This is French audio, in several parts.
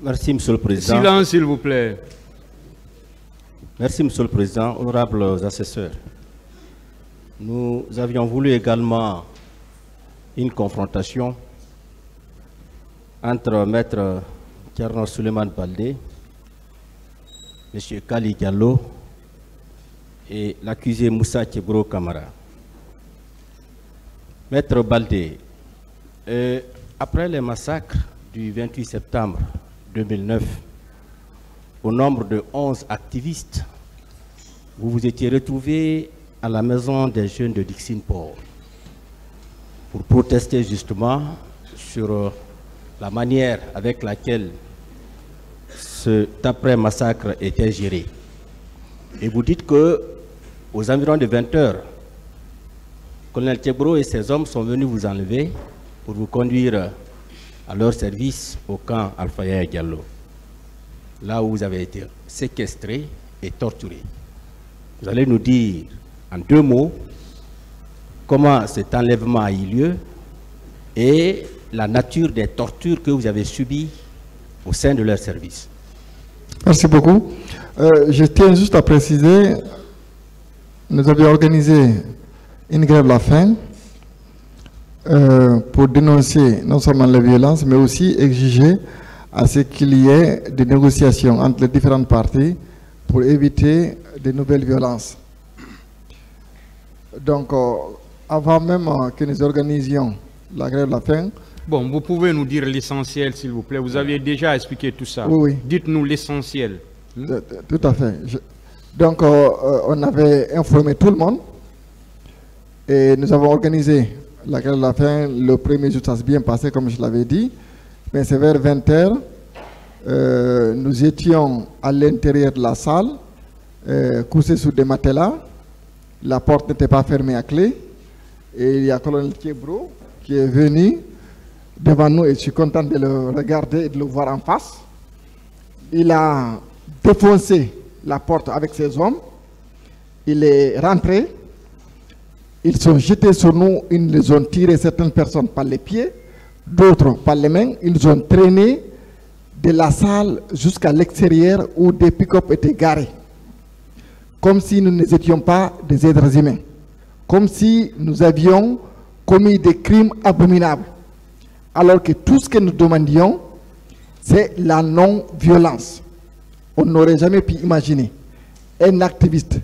Merci, Monsieur le Président. Silence, s'il vous plaît. Merci, Monsieur le Président. Honorables assesseurs, nous avions voulu également une confrontation entre Maître Thierno Suleiman Baldé, M. Kali Diallo et l'accusé Moussa Tchebro Kamara. Maître Baldé, après les massacres du 28 septembre 2009, au nombre de 11 activistes, vous vous étiez retrouvés à la maison des jeunes de Dixine-Port pour protester justement sur la manière avec laquelle cet après-massacre était géré. Et vous dites que aux environs de 20 h, Colonel Tchebro et ses hommes sont venus vous enlever pour vous conduire à leur service au camp Alpha Yaya Diallo, là où vous avez été séquestré et torturé. Vous allez nous dire en 2 mots comment cet enlèvement a eu lieu et la nature des tortures que vous avez subies au sein de leur service. Merci beaucoup. Je tiens juste à préciser, nous avions organisé une grève de la faim pour dénoncer non seulement la violence, mais aussi exiger à ce qu'il y ait des négociations entre les différentes parties pour éviter de nouvelles violences. Donc, avant même que nous organisions la grève de la faim. Bon, vous pouvez nous dire l'essentiel, s'il vous plaît. Vous aviez déjà expliqué tout ça. Oui, oui. Dites-nous l'essentiel. Tout à fait. Donc, on avait informé tout le monde et nous avons organisé la grève de la faim. Le premier jour, ça s'est bien passé, comme je l'avais dit. Mais c'est vers 20 h. Nous étions à l'intérieur de la salle, couchés sous des matelas. La porte n'était pas fermée à clé. Et il y a le colonel Tchebro qui est venu devant nous et je suis content de le regarder et de le voir en face. Il a défoncé la porte avec ses hommes. Il est rentré. Ils sont jetés sur nous. Ils nous ont tiré certaines personnes par les pieds, d'autres par les mains. Ils ont traîné de la salle jusqu'à l'extérieur où des pick-up étaient garés. Comme si nous n'étions pas des êtres humains. Comme si nous avions commis des crimes abominables. Alors que tout ce que nous demandions, c'est la non-violence. On n'aurait jamais pu imaginer un activiste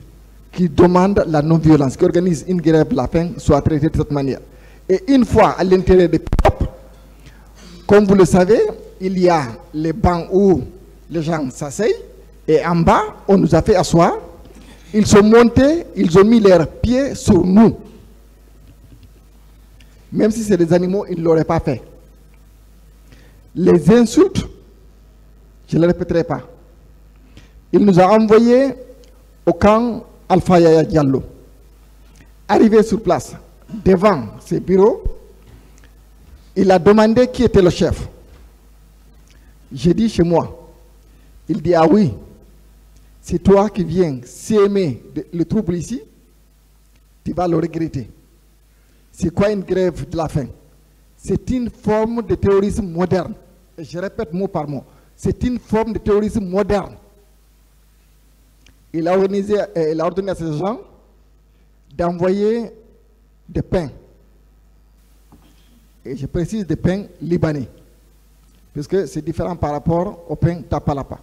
qui demande la non-violence, qui organise une grève de la faim, soit traité de cette manière. Et une fois à l'intérieur des pop, comme vous le savez, il y a les bancs où les gens s'asseyent, et en bas, on nous a fait asseoir. Ils sont montés, ils ont mis leurs pieds sur nous. Même si c'est des animaux, ils ne l'auraient pas fait. Les insultes, je ne les répéterai pas. Il nous a envoyés au camp Alpha Yaya Diallo. Arrivé sur place, devant ses bureaux, il a demandé qui était le chef. J'ai dit chez moi. Il dit, ah oui, c'est toi qui viens s'aimer le trouble ici, tu vas le regretter. C'est quoi une grève de la faim? C'est une forme de terrorisme moderne. Et je répète mot par mot. C'est une forme de terrorisme moderne. Il a ordonné à ces gens d'envoyer des pains. Et je précise des pains libanais. Puisque c'est différent par rapport aux pains tapalapa.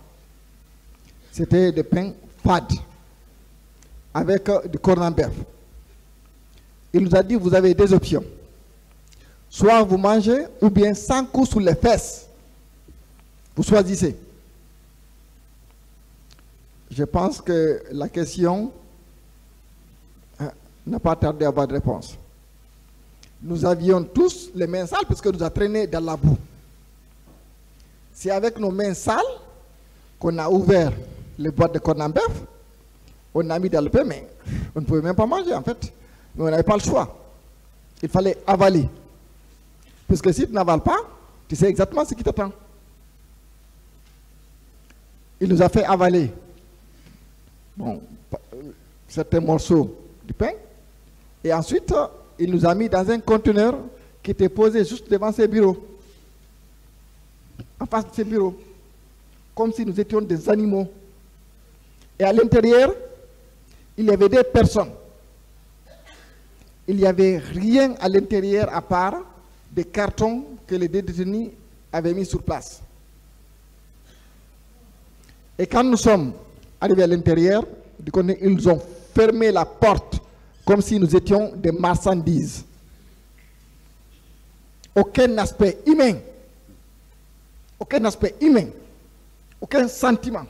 C'était des pains fades. Avec du corned-beef. Il nous a dit, vous avez 2 options. Soit vous mangez, ou bien 100 coups sous les fesses. Vous choisissez. Je pense que la question n'a pas tardé à avoir de réponse. Nous avions tous les mains sales parce que nous a traînés dans la boue. C'est avec nos mains sales qu'on a ouvert les boîtes de corned-beef. On a mis dans le pain, mais on ne pouvait même pas manger en fait. Mais on n'avait pas le choix. Il fallait avaler. Puisque si tu n'avales pas, tu sais exactement ce qui t'attend. Il nous a fait avaler certains morceaux du pain. Et ensuite, il nous a mis dans un conteneur qui était posé juste devant ses bureaux. En face de ses bureaux. comme si nous étions des animaux. Et à l'intérieur, il y avait des personnes. Il n'y avait rien à l'intérieur à part des cartons que les détenus avaient mis sur place. Et quand nous sommes arrivés à l'intérieur, ils ont fermé la porte comme si nous étions des marchandises. Aucun aspect humain, aucun sentiment.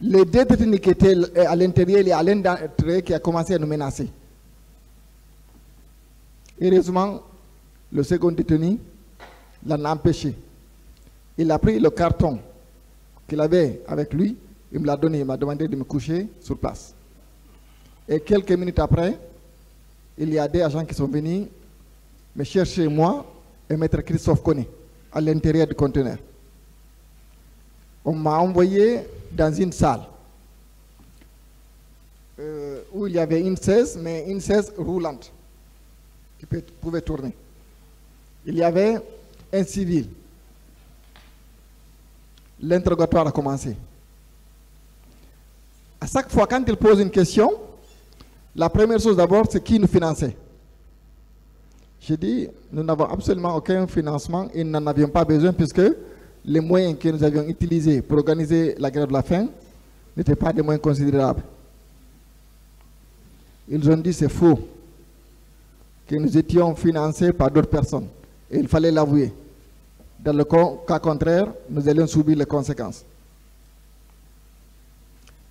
Les deux détenus qui étaient à l'intérieur, il y a l'un d'entre eux qui a commencé à nous menacer. Heureusement, le second détenu l'en a empêché. Il a pris le carton qu'il avait avec lui, il me l'a donné, il m'a demandé de me coucher sur place. Et quelques minutes après, il y a des agents qui sont venus me chercher, moi et maître Christophe Koné, à l'intérieur du conteneur. On m'a envoyé dans une salle où il y avait une chaise, mais une chaise roulante qui pouvait tourner. Il y avait un civil. L'interrogatoire a commencé. À chaque fois, quand il pose une question, la première chose d'abord, c'est qui nous finançait. J'ai dit, nous n'avons absolument aucun financement et nous n'en avions pas besoin puisque les moyens que nous avions utilisés pour organiser la grève de la faim n'étaient pas des moyens considérables. Ils ont dit c'est faux, que nous étions financés par d'autres personnes. Et il fallait l'avouer. Dans le cas contraire, nous allions subir les conséquences.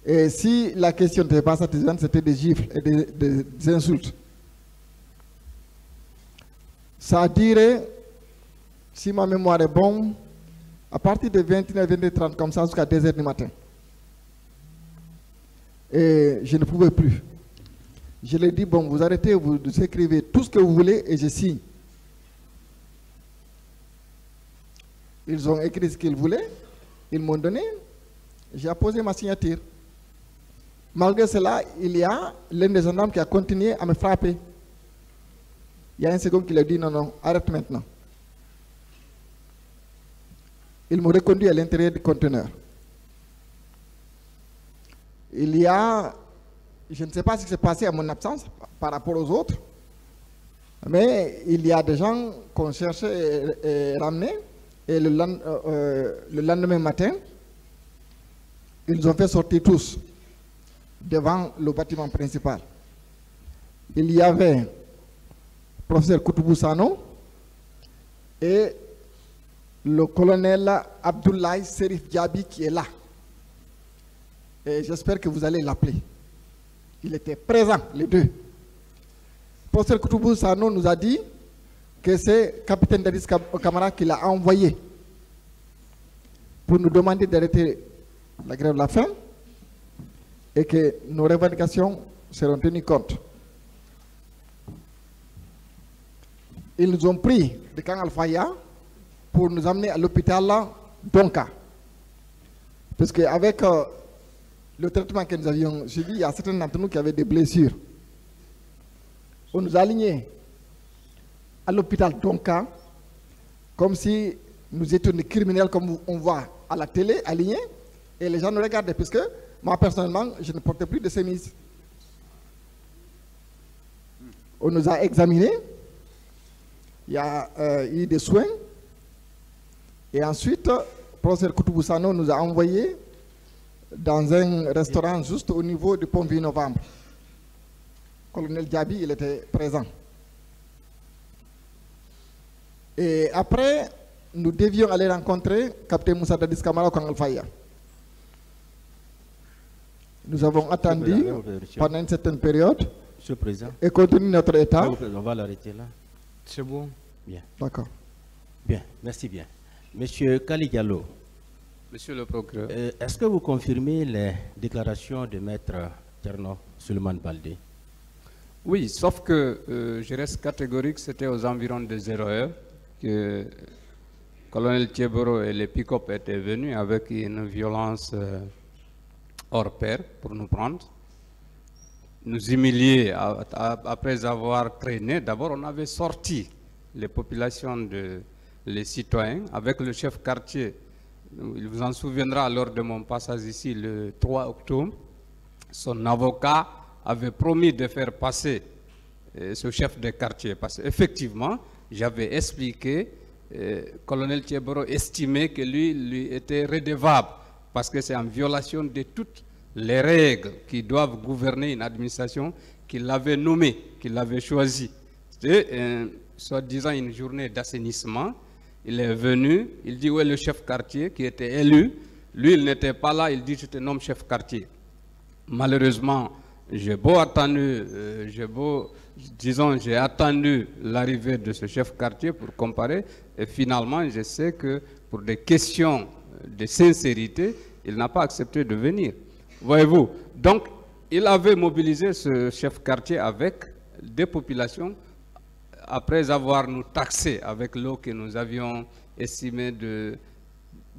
Et si la question n'était pas satisfaisante, c'était des gifles et des insultes. Ça a duré, si ma mémoire est bonne, à partir de 21h, 22h30, comme ça, jusqu'à 2h du matin. Et je ne pouvais plus. Je leur ai dit, bon, vous arrêtez, vous écrivez tout ce que vous voulez et je signe. Ils ont écrit ce qu'ils voulaient, ils m'ont donné, j'ai apposé ma signature. Malgré cela, il y a l'un des gendarmes qui a continué à me frapper. Il y a un second qui lui a dit, non, non, arrête maintenant. Ils m'ont reconduit à l'intérieur du conteneur. Il y a, je ne sais pas ce qui s'est passé à mon absence par rapport aux autres, mais il y a des gens qu'on cherchait et ramenés, et le lendemain matin, ils ont fait sortir tous devant le bâtiment principal. Il y avait le professeur Koutoubou Sano et le colonel Abdoulaye Serif Diaby qui est là. Et j'espère que vous allez l'appeler. Il était présent, les deux. Le professeur Koutoubou Sano nous a dit que c'est le capitaine Dadis Camara qui l'a envoyé pour nous demander d'arrêter la grève de la faim et que nos revendications seront tenues compte. Ils nous ont pris de Camp Alfaya pour nous amener à l'hôpital Donka. Parce qu'avec le traitement que nous avions suivi, il y a certains d'entre nous qui avaient des blessures. On nous a alignés à l'hôpital Donka comme si nous étions des criminels comme on voit à la télé, alignés, et les gens nous regardaient, puisque moi personnellement, je ne portais plus de chemise. On nous a examinés, il y a eu des soins, et ensuite, le professeur Koutoubou Sano nous a envoyés dans un restaurant juste au niveau du pont 8 novembre. Le colonel Diaby, il était présent. Et après, nous devions aller rencontrer le capitaine Moussa Dadis Camara au Camp Alfaya. Nous avons attendu pendant une certaine période. Monsieur le Président. Et compte tenu de notre état. On va l'arrêter là. C'est bon. Bien. D'accord. Bien, merci bien. Monsieur Kali Diallo. Monsieur le procureur. Est-ce que vous confirmez les déclarations de maître Thierno Suleiman Baldé? Oui, sauf que je reste catégorique, c'était aux environs de 0 heure que le colonel Thieboro et les pick-up étaient venus avec une violence hors pair pour nous prendre, nous humilier après avoir traîné. D'abord, on avait sorti les populations, les citoyens, avec le chef quartier. Il vous en souviendra lors de mon passage ici le 3 octobre, son avocat avait promis de faire passer ce chef de quartier. Parce qu'effectivement, j'avais expliqué, colonel Thieboro estimait que lui était redevable, parce que c'est en violation de toutes les règles qui doivent gouverner une administration qu'il avait nommée, qu'il avait choisie. C'était soi-disant une journée d'assainissement. Il est venu, il dit où est le chef quartier qui était élu. Lui, il n'était pas là, il dit je te nomme chef quartier. Malheureusement, j'ai attendu l'arrivée de ce chef quartier pour comparer, et finalement, je sais que pour des questions de sincérité, il n'a pas accepté de venir. Voyez-vous, donc il avait mobilisé ce chef quartier avec des populations après avoir nous taxé avec l'eau que nous avions estimé de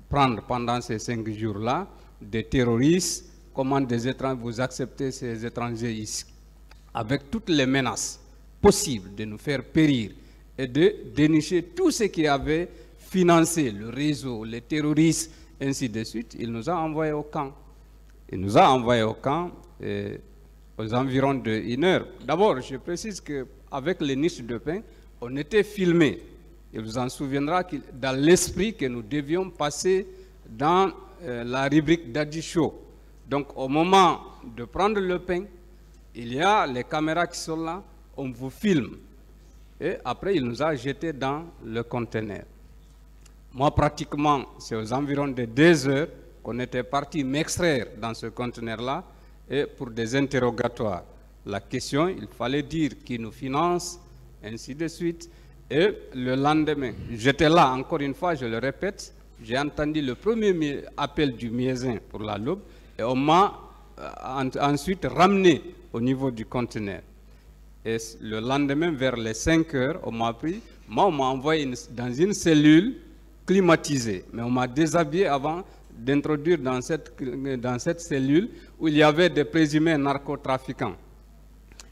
prendre pendant ces 5 jours-là, des terroristes. Comment des étrangers, vous acceptez ces étrangers ici, avec toutes les menaces possibles de nous faire périr et de dénicher tout ce qui avait financé le réseau, les terroristes, ainsi de suite. Il nous a envoyés au camp. Il nous a envoyés au camp aux environs de 1 heure. D'abord, je précise qu'avec les niches de pain, on était filmés. Il vous en souviendra dans l'esprit que nous devions passer dans la rubrique d'Adi Show. Donc, au moment de prendre le pain, il y a les caméras qui sont là, on vous filme. Et après, il nous a jetés dans le conteneur. Moi, pratiquement, c'est aux environs de 2 heures qu'on était parti m'extraire dans ce conteneur-là et pour des interrogatoires. La question, il fallait dire qui nous finance, ainsi de suite. Et le lendemain, j'étais là, encore une fois, je le répète, j'ai entendu le premier appel du Miézin pour la Loupe, et on m'a ensuite ramené au niveau du conteneur. Et le lendemain, vers les 5 heures, on m'a envoyé dans une cellule climatisée. Mais on m'a déshabillé avant d'introduire dans cette cellule où il y avait des présumés narcotrafiquants.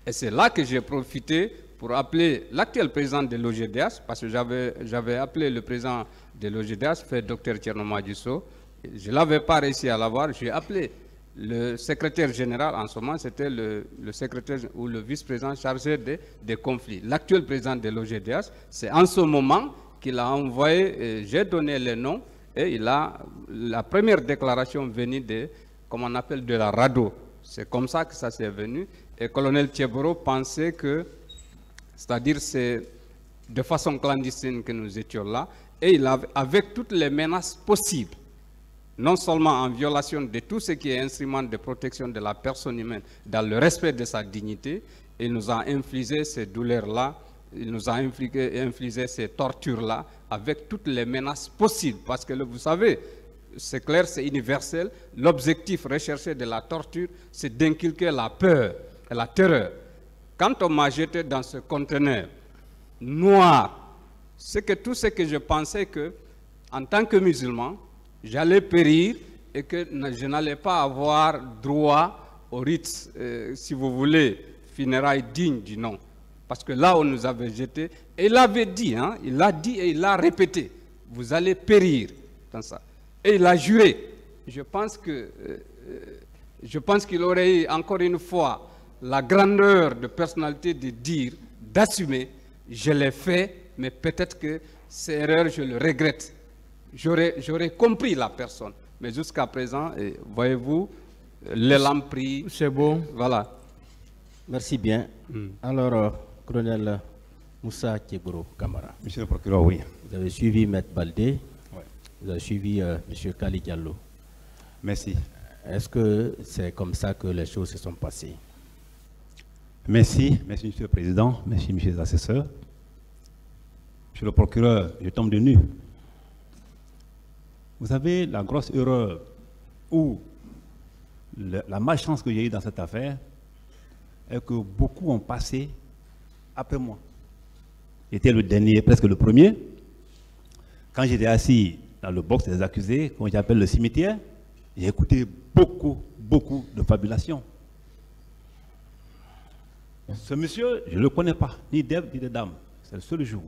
Et c'est là que j'ai profité pour appeler l'actuel président de l'OGDH, parce que j'avais appelé le président de l'OGDH, fait Dr Thierno Disso. Je ne l'avais pas réussi à l'avoir. J'ai appelé le secrétaire général, en ce moment, c'était le secrétaire ou le vice-président chargé des conflits. L'actuel président de l'OGDH, c'est en ce moment qu'il a envoyé, j'ai donné les noms, et il a la première déclaration venue de, comme on appelle, de la RADO. C'est comme ça que ça s'est venu. Et le colonel Thieboro pensait que, c'est-à-dire c'est de façon clandestine que nous étions là, et il avait, avec toutes les menaces possibles, non seulement en violation de tout ce qui est instrument de protection de la personne humaine, dans le respect de sa dignité, il nous a infligé ces douleurs-là, il nous a infligé ces tortures-là, avec toutes les menaces possibles. Parce que vous savez, c'est clair, c'est universel, l'objectif recherché de la torture, c'est d'inculquer la peur et la terreur. Quand on m'a jeté dans ce conteneur noir, c'est que tout ce que je pensais que, en tant que musulman, j'allais périr et que je n'allais pas avoir droit au rite, si vous voulez, funérailles dignes du nom. Parce que là, on nous avait jeté, et il avait dit, hein, il l'a dit et il l'a répété, vous allez périr dans ça. Et il a juré. Je pense qu'il aurait eu encore une fois la grandeur de personnalité de dire, d'assumer, je l'ai fait, mais peut-être que ces erreurs, je le regrette. J'aurais compris la personne. Mais jusqu'à présent, voyez-vous, l'élan pris. C'est bon. Voilà. Merci bien. Alors, colonel Moussa Thieboro Camara. Monsieur le procureur, oui. Vous avez suivi Maître Baldé. Ouais. Vous avez suivi M. Kali Diallo. Merci. Est-ce que c'est comme ça que les choses se sont passées? Merci, merci Monsieur le Président, merci Monsieur les assesseurs. Monsieur le procureur, je tombe de nu. Vous savez, la grosse erreur ou la malchance que j'ai eue dans cette affaire est que beaucoup ont passé après moi. J'étais le dernier, presque le premier. Quand j'étais assis dans le box des accusés, qu'on j'appelle le cimetière, j'ai écouté beaucoup de fabulations. Ce monsieur, je ne le connais pas, ni d'Ève ni de dame. C'est le seul jour.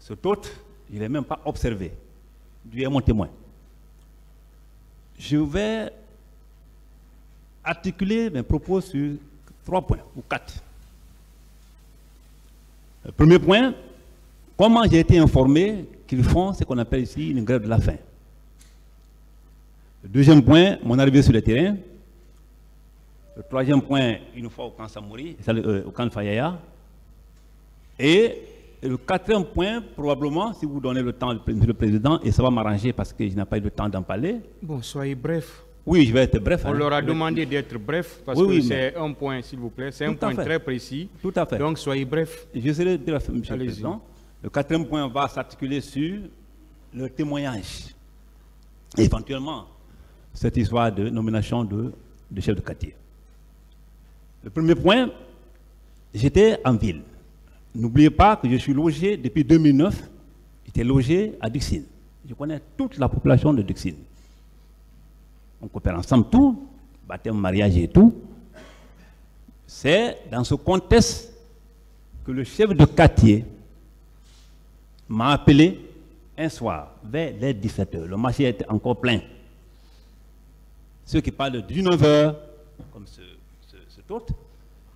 Cet autre, je ne l'ai même pas observé. Dieu est mon témoin. Je vais articuler mes propos sur 3 points ou 4. Le premier point, comment j'ai été informé qu'ils font ce qu'on appelle ici une grève de la faim. Le deuxième point, mon arrivée sur le terrain. Le troisième point, une fois au camp Samouri, au camp Fayaya. Et le quatrième point, probablement, si vous donnez le temps au président, et ça va m'arranger parce que je n'ai pas eu le temps d'en parler. Bon, soyez bref. Oui, je vais être bref. On leur a demandé d'être bref parce que c'est un point, s'il vous plaît. C'est un point très précis. Tout à fait. Donc, soyez bref. Je serai bref, monsieur le président. Le quatrième point va s'articuler sur le témoignage. Et éventuellement, cette histoire de nomination de chef de quartier. Le premier point, j'étais en ville. N'oubliez pas que je suis logé depuis 2009. J'étais logé à Dixine. Je connais toute la population de Dixine. On coopère ensemble tout, baptême, mariage et tout. C'est dans ce contexte que le chef de quartier m'a appelé un soir, vers les 17h. Le marché était encore plein. Ceux qui parlent de 19h, comme cet autre,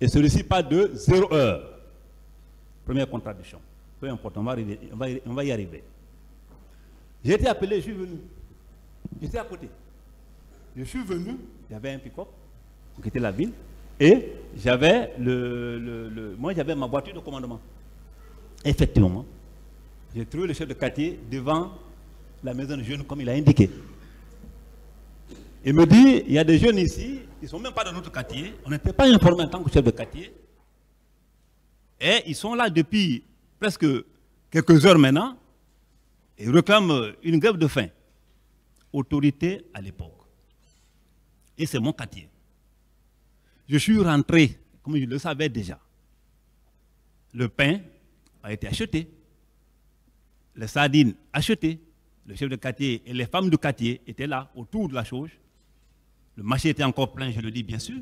et celui-ci parle de 0h. Première contradiction. Peu importe, on va y arriver. J'ai été appelé, je suis venu. J'étais à côté. Je suis venu, il y avait un pick-up qui était la ville, et j'avais moi j'avais ma voiture de commandement. Effectivement, j'ai trouvé le chef de quartier devant la maison de jeunes comme il a indiqué. Il me dit, il y a des jeunes ici, ils ne sont même pas dans notre quartier, on n'était pas informés en tant que chef de quartier, et ils sont là depuis presque quelques heures maintenant, et ils réclament une grève de faim. Autorité à l'époque. Et c'est mon quartier. Je suis rentré, comme je le savais déjà. Le pain a été acheté, les sardines achetées, le chef de quartier et les femmes du quartier étaient là, autour de la chose. Le marché était encore plein, je le dis bien sûr.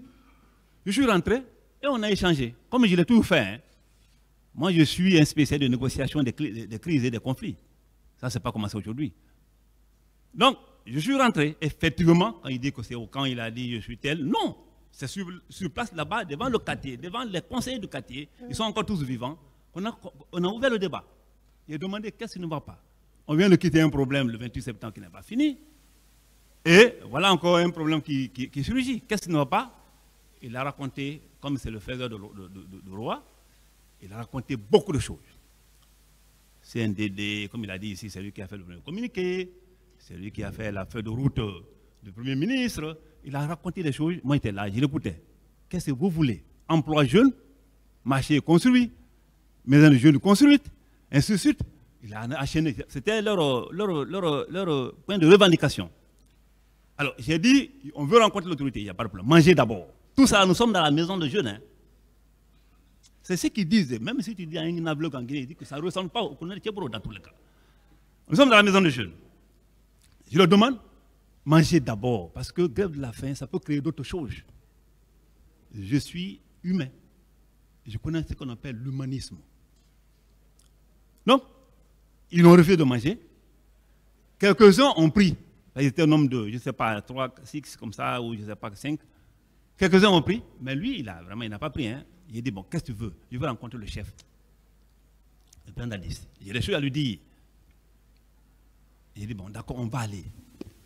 Je suis rentré et on a échangé, comme je l'ai toujours fait. Hein. Moi, je suis un spécialiste de négociation des crises et des conflits. Ça, ce n'est pas commencé aujourd'hui. Donc, je suis rentré, effectivement, quand il dit que c'est au camp, il a dit je suis tel. Non, c'est sur place là-bas, devant le quartier, devant les conseillers du quartier, ils sont encore tous vivants. On a ouvert le débat. Il a demandé qu'est-ce qui ne va pas. On vient de quitter un problème le 28 septembre qui n'est pas fini. Et voilà encore un problème qui surgit. Qu'est-ce qui ne va pas? Il a raconté, comme c'est le faiseur de roi, il a raconté beaucoup de choses. C'est un DD, comme il a dit ici, c'est lui qui a fait le premier communiqué. C'est lui qui a fait la feuille de route du Premier ministre. Il a raconté des choses. Moi, j'étais là, je l'écoutais. Qu'est-ce que vous voulez? Emploi jeune, marché construit, maison de jeunes construite, ainsi de suite. Il a enchaîné. C'était leur point de revendication. Alors, j'ai dit, on veut rencontrer l'autorité, il n'y a pas de problème. Manger d'abord. Tout ça, nous sommes dans la maison de jeunes. Hein. C'est ce qu'ils disent. Même si tu dis à un aveugle en Guinée, il dit que ça ne ressemble pas au colonel Tchéboro dans tous les cas. Nous sommes dans la maison de jeunes. Je leur demande, mangez d'abord, parce que grève de la faim, ça peut créer d'autres choses. Je suis humain. Je connais ce qu'on appelle l'humanisme. Donc, ils ont refusé de manger. Quelques-uns ont pris. Ils étaient un nombre de, je ne sais pas, 3, 6, comme ça, ou je ne sais pas, 5. Quelques-uns ont pris, mais lui, il n'a pas pris. Hein. Il a dit, bon, qu'est-ce que tu veux? Je veux rencontrer le chef. Le président d'Alice. J'ai réussi à lui dire. Il dit, bon, d'accord, on va aller.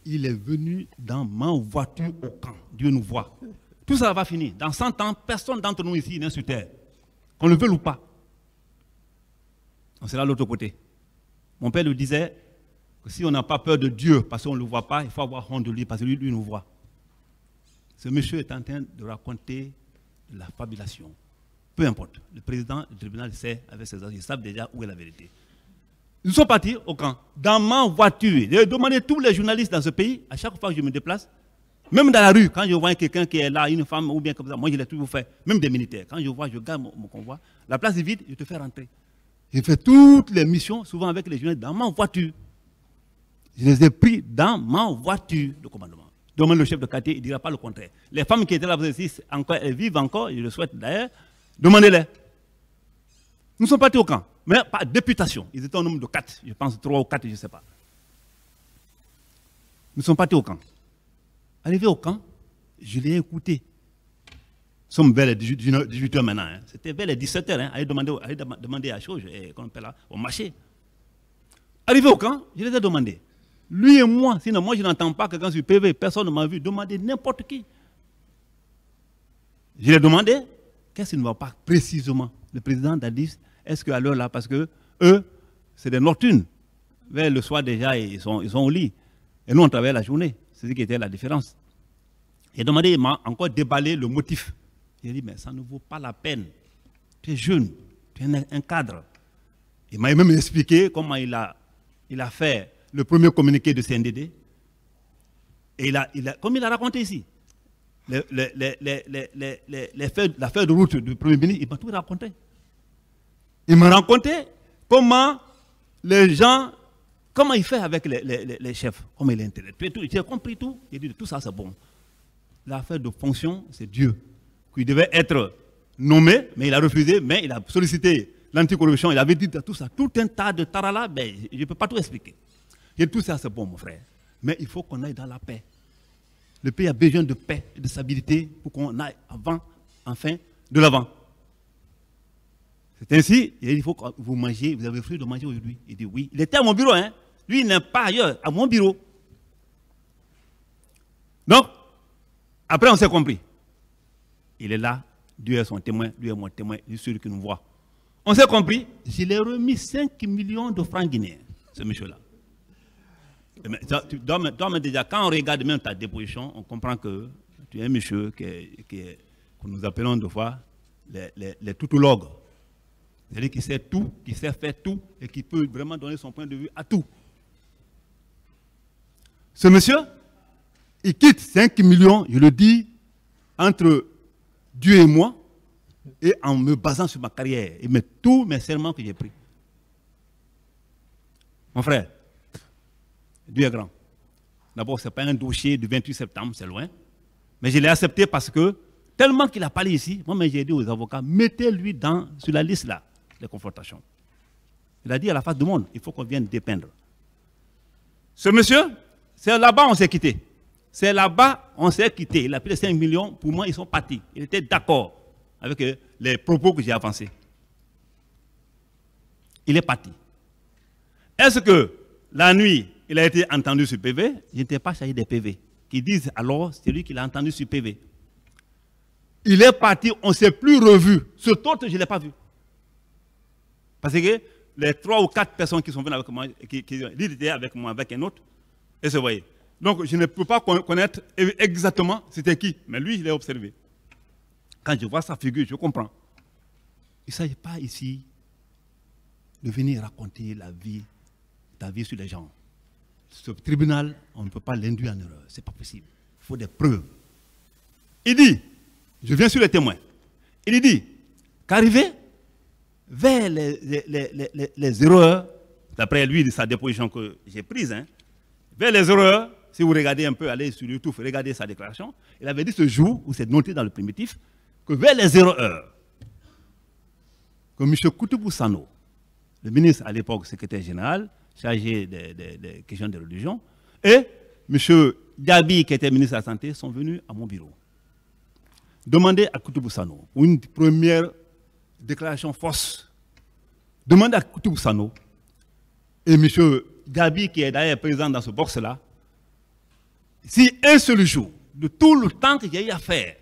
Il est venu dans ma voiture au camp. Dieu nous voit. Tout ça va finir. Dans 100 ans, personne d'entre nous ici n'est sur terre. Qu'on le veuille ou pas. On sera de l'autre côté. Mon père lui disait que si on n'a pas peur de Dieu parce qu'on ne le voit pas, il faut avoir honte de lui parce que lui nous voit. Ce monsieur est en train de raconter de la fabulation. Peu importe. Le président du tribunal sait, avec ses agents, ils savent déjà où est la vérité. Nous sommes partis au camp, dans ma voiture. J'ai demandé à tous les journalistes dans ce pays, à chaque fois que je me déplace, même dans la rue, quand je vois quelqu'un qui est là, une femme ou bien comme ça, moi je l'ai toujours fait, même des militaires. Quand je vois, je garde mon convoi, la place est vide, je te fais rentrer. J'ai fait toutes les missions, souvent avec les journalistes, dans ma voiture. Je les ai pris dans ma voiture de commandement. Demande le chef de quartier, il ne dira pas le contraire. Les femmes qui étaient là, vous aussi, encore, elles vivent encore, je le souhaite d'ailleurs, demandez-les. Nous sommes partis au camp, mais par députation. Ils étaient au nombre de 4, je pense 3 ou 4, je ne sais pas. Nous sommes partis au camp. Arrivé au camp, je l'ai écouté. Nous sommes vers les 18h maintenant. Hein. C'était vers les 17h. Hein. Allez demander à chose, qu'on appelle là, au marché. Arrivé au camp, je les ai demandé. Lui et moi, sinon moi je n'entends pas que quand je suis PV, personne ne m'a vu demander n'importe qui. Je lui ai demandé, qu'est-ce qui ne va pas précisément? Le président a dit, est-ce qu'à l'heure là, parce que eux, c'est des nocturnes. Vers le soir déjà, ils sont au lit. Et nous, on travaille la journée. C'est ce qui était la différence. J'ai demandé, il m'a encore déballé le motif. J'ai dit, mais ça ne vaut pas la peine. Tu es jeune, tu es un cadre. Il m'a même expliqué comment il a fait le premier communiqué de CNDD. Et comme il a raconté ici, l'affaire de route du Premier ministre, il m'a tout raconté. Il m'a raconté comment les gens, comment il fait avec les chefs, comment il est intellectuel. J'ai compris tout. J'ai dit, tout ça c'est bon. L'affaire de fonction, c'est Dieu. Il devait être nommé, mais il a refusé, mais il a sollicité l'anticorruption, il avait dit tout ça, tout un tas de tarala, mais je ne peux pas tout expliquer. Et tout ça c'est bon mon frère, mais il faut qu'on aille dans la paix. Le pays a besoin de paix et de stabilité pour qu'on aille enfin de l'avant. C'est ainsi, il faut que vous mangez, vous avez fruit de manger aujourd'hui. Il dit oui, il était à mon bureau, hein. Lui il n'est pas ailleurs, à mon bureau. Donc, après on s'est compris. Il est là, Dieu est son témoin, Dieu est mon témoin, Dieu est celui qui nous voit. On s'est compris, je lui ai remis 5 millions de francs guinéens, ce monsieur-là. Déjà, quand on regarde même ta déposition, on comprend que tu es un monsieur que nous appelons de fois les toutologues. C'est-à-dire qui sait tout, qui sait faire tout et qui peut vraiment donner son point de vue à tout. Ce monsieur, il quitte 5 millions, je le dis, entre Dieu et moi, et en me basant sur ma carrière, et tous mes serments que j'ai pris. Mon frère, Dieu est grand. D'abord, ce n'est pas un dossier du 28 septembre, c'est loin. Mais je l'ai accepté parce que, tellement qu'il a parlé ici, moi j'ai dit aux avocats, mettez-lui sur la liste là, des confrontations. Il a dit à la face du monde, il faut qu'on vienne dépeindre. Ce monsieur, c'est là-bas on s'est quitté. C'est là-bas on s'est quitté. Il a pris les 5 millions, pour moi ils sont partis. Il était d'accord avec les propos que j'ai avancés. Il est parti. Est-ce que la nuit, il a été entendu sur PV? Je n'étais pas chargé des PV. Qui disent alors, c'est lui qui l'a entendu sur PV. Il est parti, on ne s'est plus revu. Ce autre, je ne l'ai pas vu. Parce que les 3 ou 4 personnes qui sont venues avec moi, qui étaient avec moi, avec un autre, et se voyaient. Donc, je ne peux pas connaître exactement c'était qui, mais lui, je l'ai observé. Quand je vois sa figure, je comprends. Il ne s'agit pas ici de venir raconter ta vie sur les gens. Ce tribunal, on ne peut pas l'induire en erreur. Ce n'est pas possible. Il faut des preuves. Il dit, je viens sur les témoins. Il dit qu'arrivé vers les erreurs, d'après lui, de sa déposition que j'ai prise, hein, vers les erreurs, si vous regardez un peu, allez sur YouTube, regardez sa déclaration, il avait dit ce jour, où c'est noté dans le primitif, que vers les erreurs, que M. Koutoubou Sano, le ministre à l'époque, secrétaire général, chargé des questions de religion, et M. Diaby, qui était ministre de la Santé, sont venus à mon bureau. Demandez à Koutoubou Sano, une première déclaration fausse, demandez à Koutoubou Sano, et M. Diaby, qui est d'ailleurs présent dans ce box-là, si un seul jour, de tout le temps que j'ai eu à faire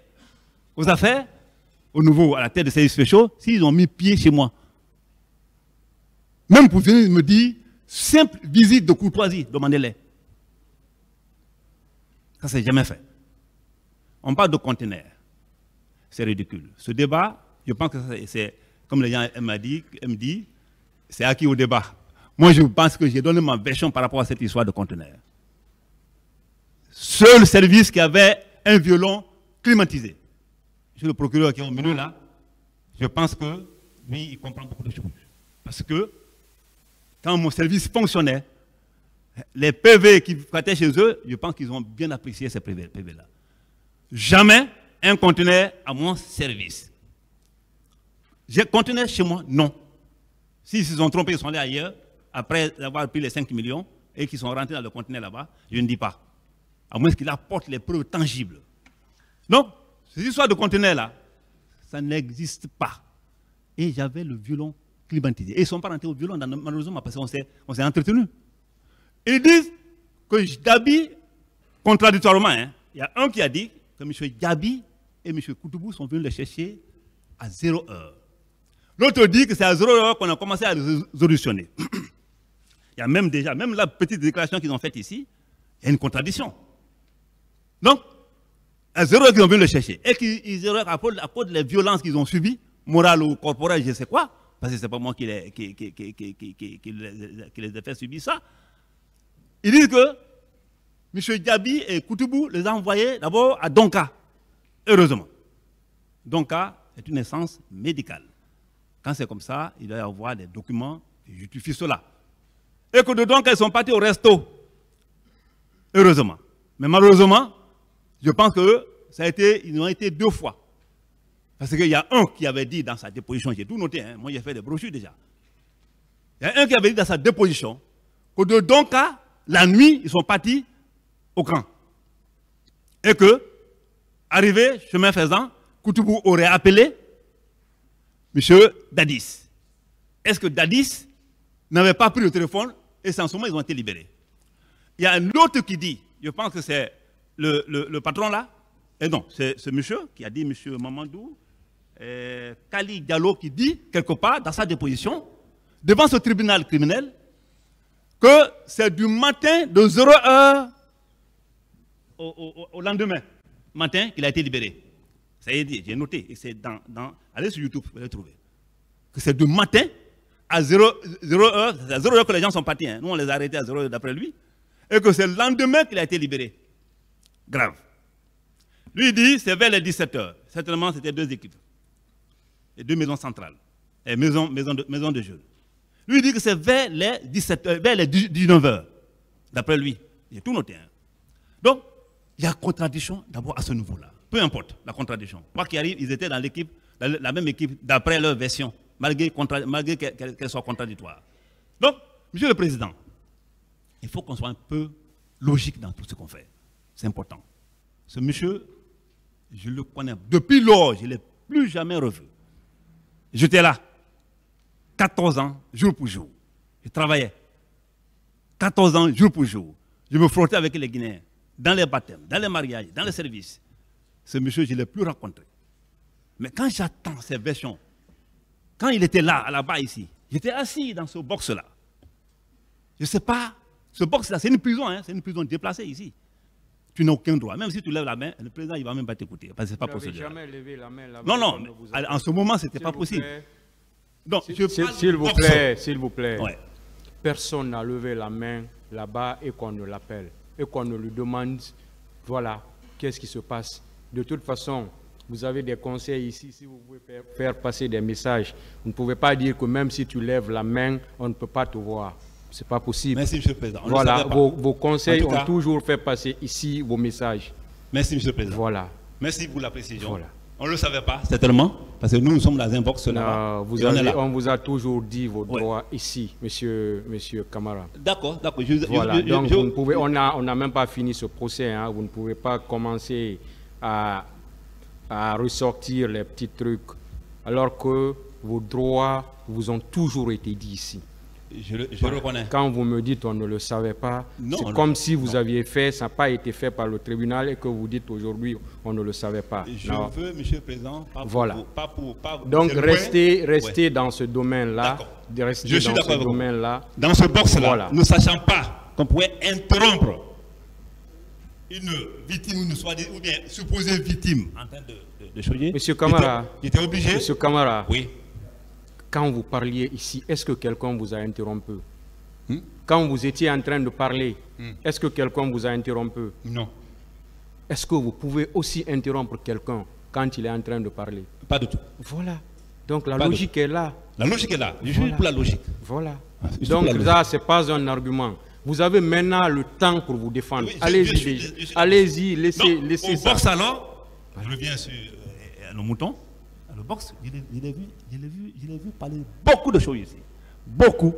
aux affaires, au nouveau, à la tête de services spéciaux, s'ils ont mis pied chez moi, même pour venir me dire, simple visite de courtoisie, demandez-les. Ça, c'est jamais fait. On parle de conteneurs. C'est ridicule. Ce débat, je pense que c'est, comme les gens me disent, c'est acquis au débat. Moi, je pense que j'ai donné ma version par rapport à cette histoire de conteneurs. Seul service qui avait un violon climatisé. Monsieur le procureur qui est au milieu là, je pense que lui, il comprend beaucoup de choses. Parce que quand mon service fonctionnait, les PV qui prêtaient chez eux, je pense qu'ils ont bien apprécié ces PV-là. Jamais un conteneur à mon service. J'ai conteneur chez moi? Non. S'ils se sont trompés, ils sont allés ailleurs, après avoir pris les 5 millions, et qu'ils sont rentrés dans le conteneur là-bas, je ne dis pas. À moins qu'il apporte les preuves tangibles. Donc, ces histoires de conteneurs là, ça n'existe pas. Et j'avais le violon climatisé. Et ils ne sont pas rentrés au violon, malheureusement, parce qu'on s'est entretenu. Ils disent que Dabi, contradictoirement, hein, il y a un qui a dit que M. Dabi et M. Koutoubou sont venus les chercher à 0 heure. L'autre dit que c'est à 0 heure qu'on a commencé à résolutionner. Il y a même déjà, même la petite déclaration qu'ils ont faite ici, il y a une contradiction. Donc, à 0 heure qu'ils ont venu le chercher. Et qu'ils auraient, à cause des violences qu'ils ont subies, morales ou corporelles, je ne sais quoi, parce que ce n'est pas moi qui les ai fait subir ça. Ils disent que M. Diaby et Koutoubou les ont envoyés d'abord à Donka. Heureusement. Donka est une instance médicale. Quand c'est comme ça, il doit y avoir des documents qui justifient cela. Et que de Donka, ils sont partis au resto. Heureusement. Mais malheureusement, je pense que ils ont été 2 fois. Parce qu'il y a un qui avait dit dans sa déposition, j'ai tout noté, hein, moi j'ai fait des brochures déjà. Il y a un qui avait dit dans sa déposition que de Donka, la nuit, ils sont partis au camp. Et que, arrivé, chemin faisant, Koutoubou aurait appelé M. Dadis. Est-ce que Dadis n'avait pas pris le téléphone et c'est en ce moment ils ont été libérés? Il y a un autre qui dit, je pense que c'est le patron là, et non, c'est ce monsieur qui a dit, M. Mamadou, Kali Diallo qui dit, quelque part, dans sa déposition, devant ce tribunal criminel, que c'est du matin de 0 heure au lendemain matin qu'il a été libéré. Ça y est dit, j'ai noté, et c'est allez sur YouTube, vous allez trouver. Que c'est du matin à 0 heure, c'est à 0 heure que les gens sont partis, hein. Nous on les a arrêtés à 0 heure d'après lui, et que c'est le lendemain qu'il a été libéré. Grave. Lui il dit, c'est vers les 17 heures. Certainement, c'était 2 équipes. Et 2 maisons centrales. Et maisons de jeunes. Lui il dit que c'est vers les 19 heures. D'après lui. J'ai tout noté. Hein. Donc, il y a contradiction d'abord à ce niveau-là. Peu importe la contradiction. Quoi qu'il arrive, ils étaient dans l'équipe, la même équipe, d'après leur version, malgré qu'elle soit contradictoire. Donc, Monsieur le Président, il faut qu'on soit un peu logique dans tout ce qu'on fait. C'est important. Ce monsieur, je le connais. Depuis lors, je ne l'ai plus jamais revu. J'étais là. 14 ans, jour pour jour. Je travaillais. 14 ans, jour pour jour. Je me frottais avec les Guinéens. Dans les baptêmes, dans les mariages, dans les services. Ce monsieur, je ne l'ai plus rencontré. Mais quand j'attends ces versions, quand il était là-bas ici, j'étais assis dans ce box-là. Je ne sais pas, ce box-là, c'est une prison, hein, c'est une prison déplacée ici. Tu n'as aucun droit. Même si tu lèves la main, le président, il ne va même pas t'écouter. Parce que ce n'est pas possible. Vous n'avez jamais levé la main là-bas? Non, non, en ce moment, ce n'était pas possible. Donc, s'il vous plaît, ouais. Personne n'a levé la main là-bas et qu'on ne l'appelle. Et qu'on ne lui demande, voilà, qu'est-ce qui se passe. De toute façon, vous avez des conseils ici, si vous pouvez faire passer des messages. Vous ne pouvez pas dire que même si tu lèves la main, on ne peut pas te voir. Ce n'est pas possible. Merci, M. le Président. Voilà, vos conseils ont toujours fait passer ici vos messages. Merci, M. le Président. Voilà. Merci pour la précision. Voilà. On ne le savait pas, certainement, parce que nous sommes dans un box là-bas. On vous a toujours dit vos droits ici, monsieur Camara. D'accord, d'accord. Voilà, donc vous ne pouvez, on n'a même pas fini ce procès, hein, vous ne pouvez pas commencer à ressortir les petits trucs, alors que vos droits vous ont toujours été dit ici. Je reconnais. Quand vous me dites on ne le savait pas, c'est comme si vous aviez fait, ça n'a pas été fait par le tribunal et que vous dites aujourd'hui on ne le savait pas. Je veux, Monsieur le Président, donc restez dans ce domaine-là. Je suis d'accord avec vous. Dans ce box-là, voilà. Ne sachant pas qu'on pouvait interrompre une victime ou bien supposée victime en train de choyer. Monsieur Camara, j'étais obligé. Monsieur Camara, oui. Quand vous parliez ici, est-ce que quelqu'un vous a interrompu? Quand vous étiez en train de parler, est-ce que quelqu'un vous a interrompu? Non. Est-ce que vous pouvez aussi interrompre quelqu'un quand il est en train de parler? Pas du tout. Voilà. Donc la logique est là. La logique est là. Je suis pour la logique. Voilà. Donc là, ce n'est pas un argument. Vous avez maintenant le temps pour vous défendre. Oui, allez-y, laissez ça. Au box alors, je reviens sur nos moutons. Le box, je l'ai vu parler beaucoup de choses ici. beaucoup,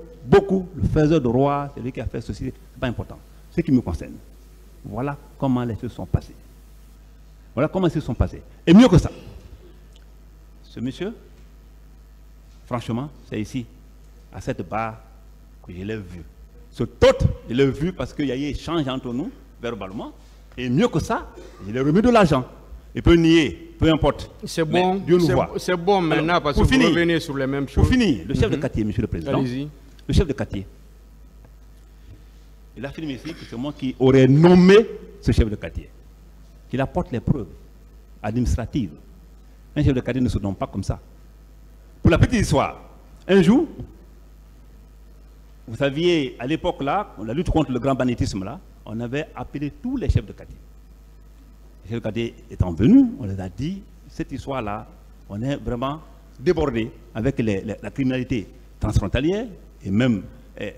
le faiseur de roi, celui qui a fait ceci, c'est pas important. Ce qui me concerne, voilà comment les choses sont passées. Voilà comment ils se sont passés. Et mieux que ça, ce monsieur, franchement, c'est ici, à cette barre, que je l'ai vu. Ce autre, je l'ai vu parce qu'il y a eu échange entre nous, verbalement. Et mieux que ça, je lui ai remis de l'argent. Il peut nier, peu importe. C'est bon, c'est bon maintenant. Alors, parce que vous revenez sur les mêmes choses. Pour finir, le chef de quartier, monsieur le président, le chef de quartier, il a affirmé ici que c'est moi qui aurais nommé ce chef de quartier. Qu'il apporte les preuves administratives. Un chef de quartier ne se nomme pas comme ça. Pour la petite histoire, un jour, vous saviez, à l'époque là, la lutte contre le grand banditisme là, on avait appelé tous les chefs de quartier. Les chefs de quartier étant venus, on les a dit, cette histoire là, on est vraiment débordé avec la criminalité transfrontalière et même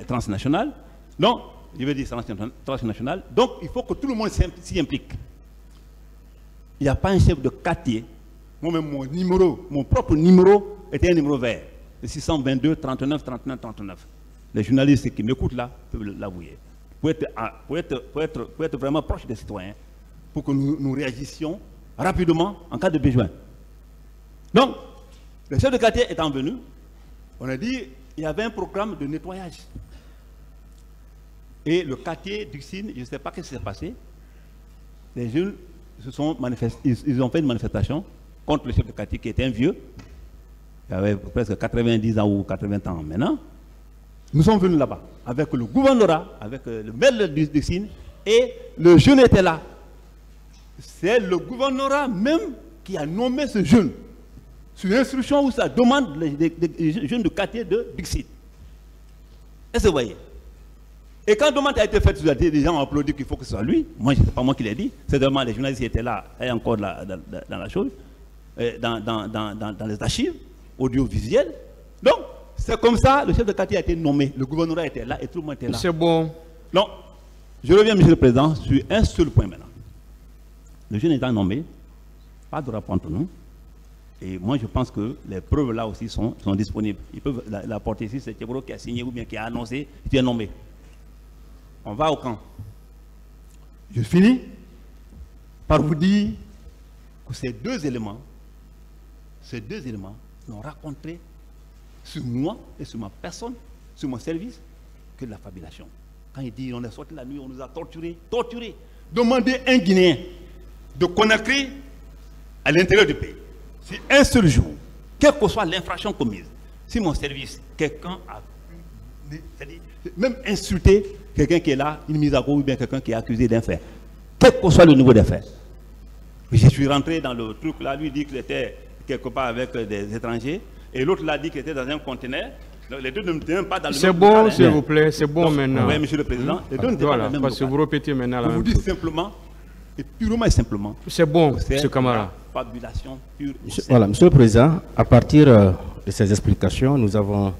transnationale. Donc, je veux dire transnationale. Donc, il faut que tout le monde s'y implique. Il n'y a pas un chef de quartier. Moi-même, mon propre numéro était un numéro vert. Le 622 39 39 39. Les journalistes qui m'écoutent là peuvent l'avouer. Pour être vraiment proche des citoyens, pour que nous réagissions rapidement en cas de besoin. Donc, le chef de quartier étant venu, on a dit il y avait un programme de nettoyage. Et le quartier d'Uxine, je ne sais pas ce qui s'est passé, les jeunes se sont manifestés, ils ont fait une manifestation contre le chef de quartier qui était un vieux, qui avait presque 90 ans ou 80 ans maintenant. Nous sommes venus là-bas avec le gouvernorat, avec le maire d'Uxine, et le jeune était là. C'est le gouvernorat même qui a nommé ce jeune, sur instruction ou sa demande des jeunes de quartier de Uxine. Est-ce que vous voyez? Et quand la demande a été faite, les gens ont applaudi qu'il faut que ce soit lui. Moi, ce n'est pas moi qui l'ai dit. C'est vraiment les journalistes qui étaient là, et encore dans la chose, dans les archives audiovisuelles. Donc, c'est comme ça, le chef de quartier a été nommé, le gouvernorat était là et tout le monde était là. C'est bon. Donc, je reviens, monsieur le président, sur un seul point maintenant. Le jeune étant nommé, pas de rapport entre nous. Et moi, je pense que les preuves là aussi sont disponibles. Ils peuvent l'apporter ici, c'est Tchéboro qui a signé ou bien qui a annoncé, qui est nommé. On va au camp. Je finis par vous dire que ces deux éléments n'ont raconté sur moi et sur ma personne, sur mon service, que de la fabulation. Quand il dit on est sorti la nuit, on nous a torturés. Demandez un Guinéen de Conakry à l'intérieur du pays. Si un seul jour, quelle que soit l'infraction commise, si mon service, quelqu'un a pu, c'est-à-dire même insulter quelqu'un qui est là, une mise à cause ou bien quelqu'un qui est accusé d'un fait, quel que soit le niveau des faits. Je suis rentré dans le truc là, lui dit qu'il était quelque part avec des étrangers, et l'autre l'a dit qu'il était dans un conteneur. Les deux ne tiennent pas dans le même. C'est bon, s'il vous plaît, c'est bon maintenant. Oui, monsieur le président. Les deux ne tiennent pas dans le même. Parce que vous répétez maintenant la même chose. Je vous dis simplement, et purement et simplement. C'est bon, M. Camara. Fabulation pure. Voilà, monsieur le président, à partir de ces explications, nous avons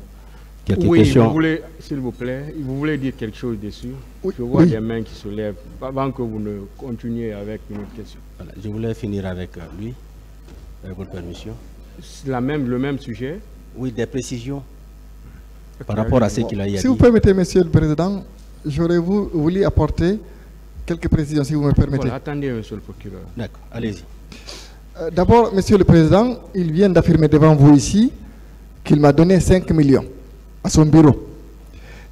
quelques questions. Oui, s'il vous plaît, vous voulez dire quelque chose dessus? Oui, je vois des mains qui se lèvent avant que vous ne continuiez avec une autre question. Voilà, je voulais finir avec lui, avec votre permission. Le même sujet? Oui, des précisions par rapport à ce qu'il a dit. Si vous permettez, monsieur le président, j'aurais voulu apporter quelques précisions, si vous me permettez. Voilà, attendez, monsieur le procureur. D'accord, allez-y. D'abord, monsieur le président, il vient d'affirmer devant vous ici qu'il m'a donné 5 millions à son bureau.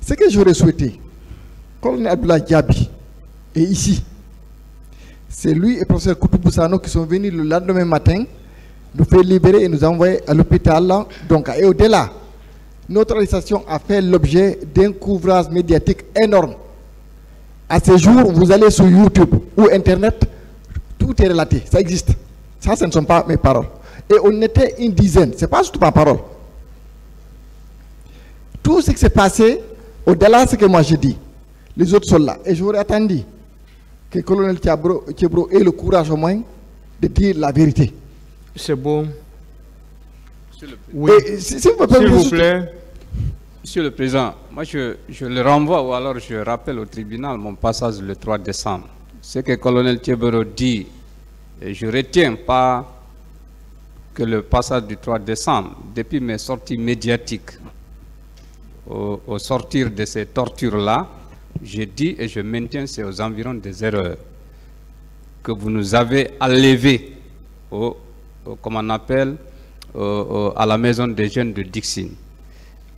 Ce que j'aurais souhaité, colonel Abdoulaye Diaby est ici. C'est lui et le professeur Koutouboussano qui sont venus le lendemain matin nous faire libérer et nous envoyer à l'hôpital. Donc, et au-delà, notre arrestation a fait l'objet d'un couvrage médiatique énorme. À ce jour, vous allez sur YouTube ou Internet, tout est relaté, ça existe. Ça, ce ne sont pas mes paroles. Et on était une dizaine, ce n'est pas surtout ma parole. Tout ce qui s'est passé, au-delà de ce que moi j'ai dit, les autres sont là. Et j'aurais attendu que le colonel Tchéboro ait le courage au moins de dire la vérité. C'est bon. Oui. S'il vous plaît. Monsieur le Président, moi je le renvoie ou alors je rappelle au tribunal mon passage le 3 décembre. Ce que le colonel Tchéboro dit, et je ne retiens pas que le passage du 3 décembre, depuis mes sorties médiatiques, au sortir de ces tortures-là, j'ai dit et je maintiens, c'est aux environs des 0 heures que vous nous avez enlevés comme on appelle, à la maison des jeunes de Dixine.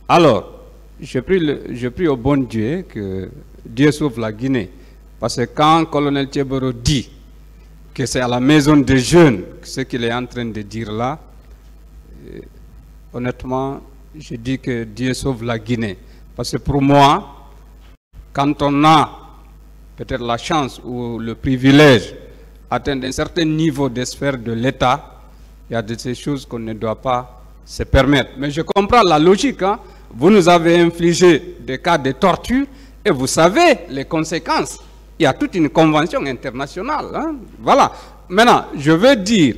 Alors, je prie au bon Dieu que Dieu sauve la Guinée. Parce que quand le colonel Thieboro dit que c'est à la maison des jeunes, ce qu'il est en train de dire là, honnêtement, je dis que Dieu sauve la Guinée. Parce que pour moi, quand on a peut-être la chance ou le privilège d'atteindre un certain niveau de sphère de l'État, il y a de ces choses qu'on ne doit pas se permettre. Mais je comprends la logique. Hein? Vous nous avez infligé des cas de torture et vous savez les conséquences. Il y a toute une convention internationale. Hein? Voilà. Maintenant, je veux dire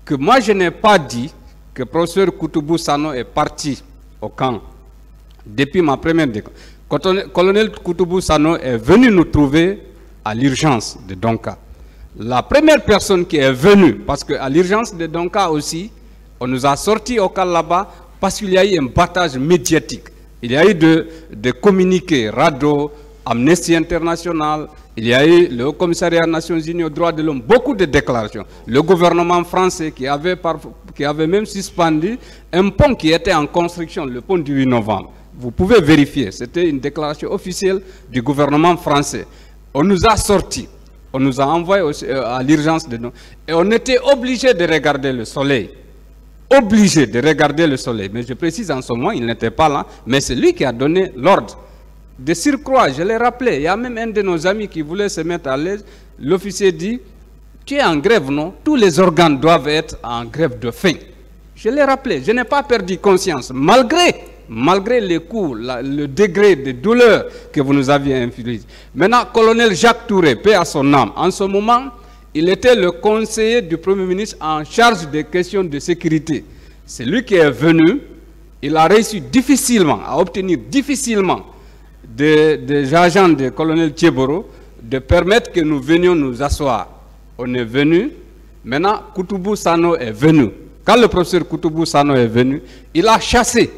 que moi, je n'ai pas dit que le professeur Koutoubou Sano est parti au camp depuis ma première déclaration. Le colonel Koutoubou Sano est venu nous trouver à l'urgence de Donka. La première personne qui est venue, parce qu'à l'urgence de Donka aussi, on nous a sortis au camp là-bas parce qu'il y a eu un battage médiatique. Il y a eu de communiqués, RADO, Amnesty International, il y a eu le Haut Commissariat des Nations Unies aux droits de l'homme, beaucoup de déclarations. Le gouvernement français qui avait même suspendu un pont qui était en construction, le pont du 8 novembre. Vous pouvez vérifier, c'était une déclaration officielle du gouvernement français. On nous a sortis, on nous a envoyés à l'urgence de nous, et on était obligé de regarder le soleil. Obligé de regarder le soleil. Mais je précise, en ce moment, il n'était pas là, mais c'est lui qui a donné l'ordre. De surcroît, je l'ai rappelé, il y a même un de nos amis qui voulait se mettre à l'aise. L'officier dit, tu es en grève, non? Tous les organes doivent être en grève de faim. Je l'ai rappelé, je n'ai pas perdu conscience, malgré les coups, le degré de douleur que vous nous aviez infligé. Maintenant, colonel Jacques Touré, paix à son âme, en ce moment, il était le conseiller du Premier ministre en charge des questions de sécurité. C'est lui qui est venu, il a réussi difficilement, à obtenir difficilement des agents du colonel Thieboro de permettre que nous venions nous asseoir. On est venu, maintenant Koutoubou Sano est venu. Quand le professeur Koutoubou Sano est venu, il a chassé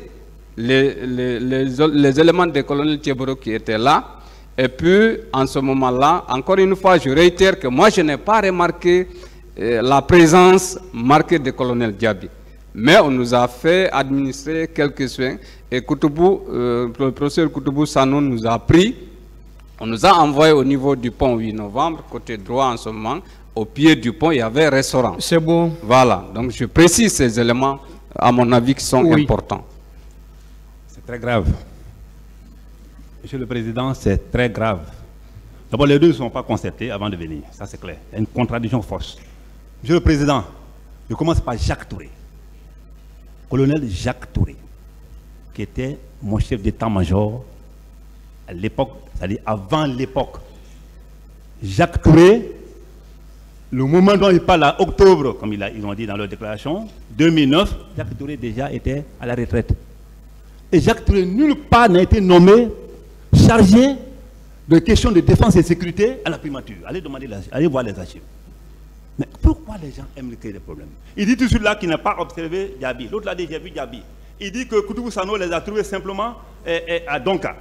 les éléments du colonel Thieboro qui étaient là. Et puis, en ce moment-là, encore une fois, je réitère que moi, je n'ai pas remarqué la présence marquée du colonel Diaby. Mais on nous a fait administrer quelques soins et le professeur Koutoubou Sano nous a pris, on nous a envoyé au niveau du pont 8 novembre, côté droit en ce moment, au pied du pont, il y avait un restaurant. C'est bon. Voilà, donc je précise ces éléments, à mon avis, qui sont importants. C'est très grave. Monsieur le Président, c'est très grave. D'abord, les deux ne sont pas concertés avant de venir, ça c'est clair. Il y a une contradiction forte. Monsieur le Président, je commence par Jacques Touré. Colonel Jacques Touré, qui était mon chef d'état-major à l'époque, c'est-à-dire avant l'époque. Jacques Touré, le moment dont il parle à octobre, comme ils ont dit dans leur déclaration, 2009, Jacques Touré déjà était à la retraite. Et Jacques Touré, nulle part n'a été nommé chargé de questions de défense et sécurité à la primature. Allez voir les archives. Mais pourquoi les gens aiment créer des problèmes? Il dit tout celui-là qui n'a pas observé Diaby. L'autre l'a dit, j'ai vu Diaby. Il dit que Koutoubou Sano les a trouvés simplement à Donka,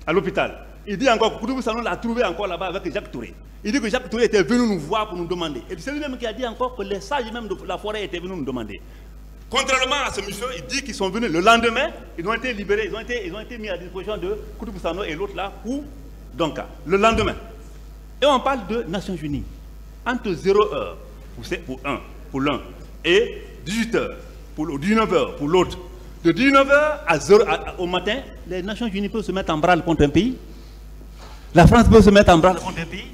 à l'hôpital. Il dit encore que Koutoubou Sano l'a trouvé encore là-bas avec Jacques Touré. Il dit que Jacques Touré était venu nous voir pour nous demander. Et c'est lui-même qui a dit encore que les sages même de la forêt étaient venus nous demander. Contrairement à ce monsieur, il dit qu'ils sont venus le lendemain, ils ont été libérés, ils ont été mis à disposition de Koutoubou Sano et l'autre là pour Donka. Le lendemain. Et on parle de Nations Unies. Entre 0h pour l'un et 18h, 19h pour l'autre. De 19h au matin, les Nations Unies peuvent se mettre en branle contre un pays. La France peut se mettre en branle contre un pays.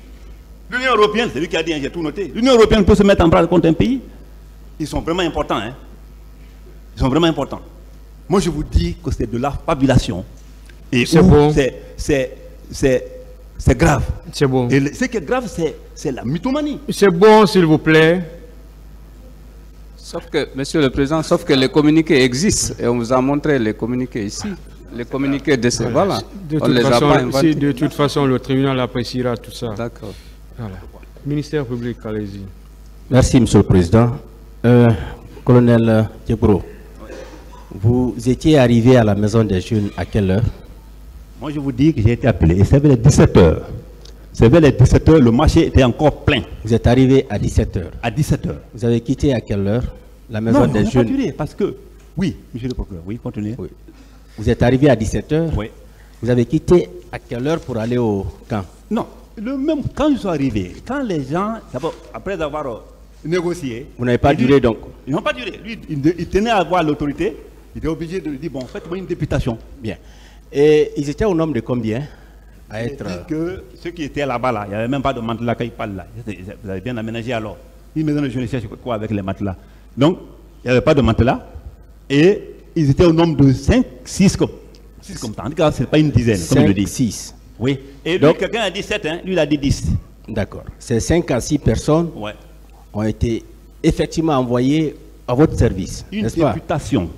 L'Union européenne, c'est lui qui a dit, j'ai tout noté. L'Union européenne peut se mettre en branle contre un pays. Ils sont vraiment importants. Hein? Ils sont vraiment importants. Moi, je vous dis que c'est de la fabulation. Et c'est bon. C'est grave. C'est bon. Et ce qui est grave, c'est la mythomanie. C'est bon, s'il vous plaît. Sauf que, Monsieur le Président, sauf que les communiqués existent. Et on vous a montré les communiqués ici. Les communiqués de ces voilà. De toute façon, le tribunal appréciera tout ça. D'accord. Voilà. Ministère public, allez-y. Merci, Monsieur le Président. Colonel Thieboro, vous étiez arrivé à la maison des jeunes à quelle heure? Moi, je vous dis que j'ai été appelé. Et c'est vers les 17h. C'est vers les 17h, le marché était encore plein. Vous êtes arrivé à 17h. À 17h. Vous avez quitté à quelle heure la maison Non, des on n'a pas jeunes? duré parce que... Oui, monsieur le procureur, oui, continuez. Oui. Vous êtes arrivé à 17h. Oui. Vous avez quitté à quelle heure pour aller au camp? Non, le même, quand ils sont arrivés, quand les gens, d'abord, après avoir négocié... Vous n'avez pas duré donc? Ils n'ont pas duré. Lui, il tenait à voir l'autorité. Il était obligé de lui dire, bon, faites-moi une députation. Bien. Et ils étaient au nombre de combien à Il être... dit que ceux qui étaient là-bas, là, il n'y avait même pas de matelas quand ils parlent là. Vous avez bien aménagé alors. Une maison de jeunesse, quoi avec les matelas? Donc, il n'y avait pas de matelas. Et ils étaient au nombre de 5, 6 comme ça. En tout cas, ce n'est pas une dizaine, comme il le dit. 6. Oui. Et lui, Donc, quelqu'un a dit 7, hein, lui, il a dit 10. D'accord. Ces 5 à 6 personnes Ouais. ont été effectivement envoyées à votre service, Une n'est-ce pas? députation.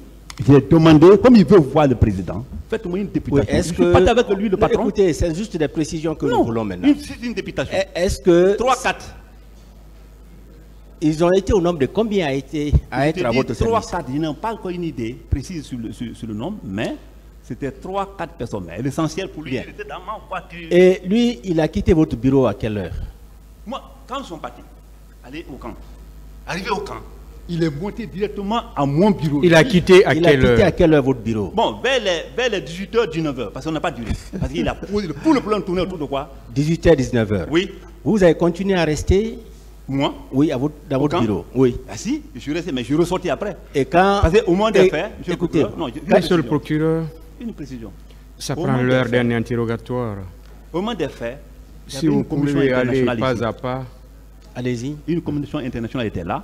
J'ai demandé, comme il veut voir le président, faites-moi une députation. Oui, est-ce je suis que... pas avec lui, le patron. Écoutez, c'est juste des précisions que nous voulons maintenant. C'est une députation. Est-ce que... 3, 4. Ils ont été au nombre de combien à être à votre 3, service? 4, je n'ai pas encore une idée précise sur le nombre, mais c'était 3, 4 personnes. Mais l'essentiel pour lui, Bien. il était dans ma voiture. Et lui, il a quitté votre bureau à quelle heure? Moi, quand ils sont partis, aller au camp, arrivé au camp, il est monté directement à mon bureau. Il a quitté à Il a quelle quitté à heure? quelle heure votre bureau? Bon, vers les 18h, 19h, parce qu'on n'a pas duré. Parce qu'il a posé tout le problème tourné autour de quoi? 18h, 19h. Oui. Vous avez continué à rester? Moi? Oui, dans votre camp? bureau. Oui. Ah si, je suis resté, mais je suis ressorti après. Et quand... Parce qu'au moment des faits, monsieur le écoutez, procureur, non, Monsieur le procureur, une précision. ça Au prend moment l'heure des faits, d'un interrogatoire. Au moment des faits, il y Si avait vous une commission pouvez aller internationale pas ici. à pas, allez-y. Une commission internationale était là,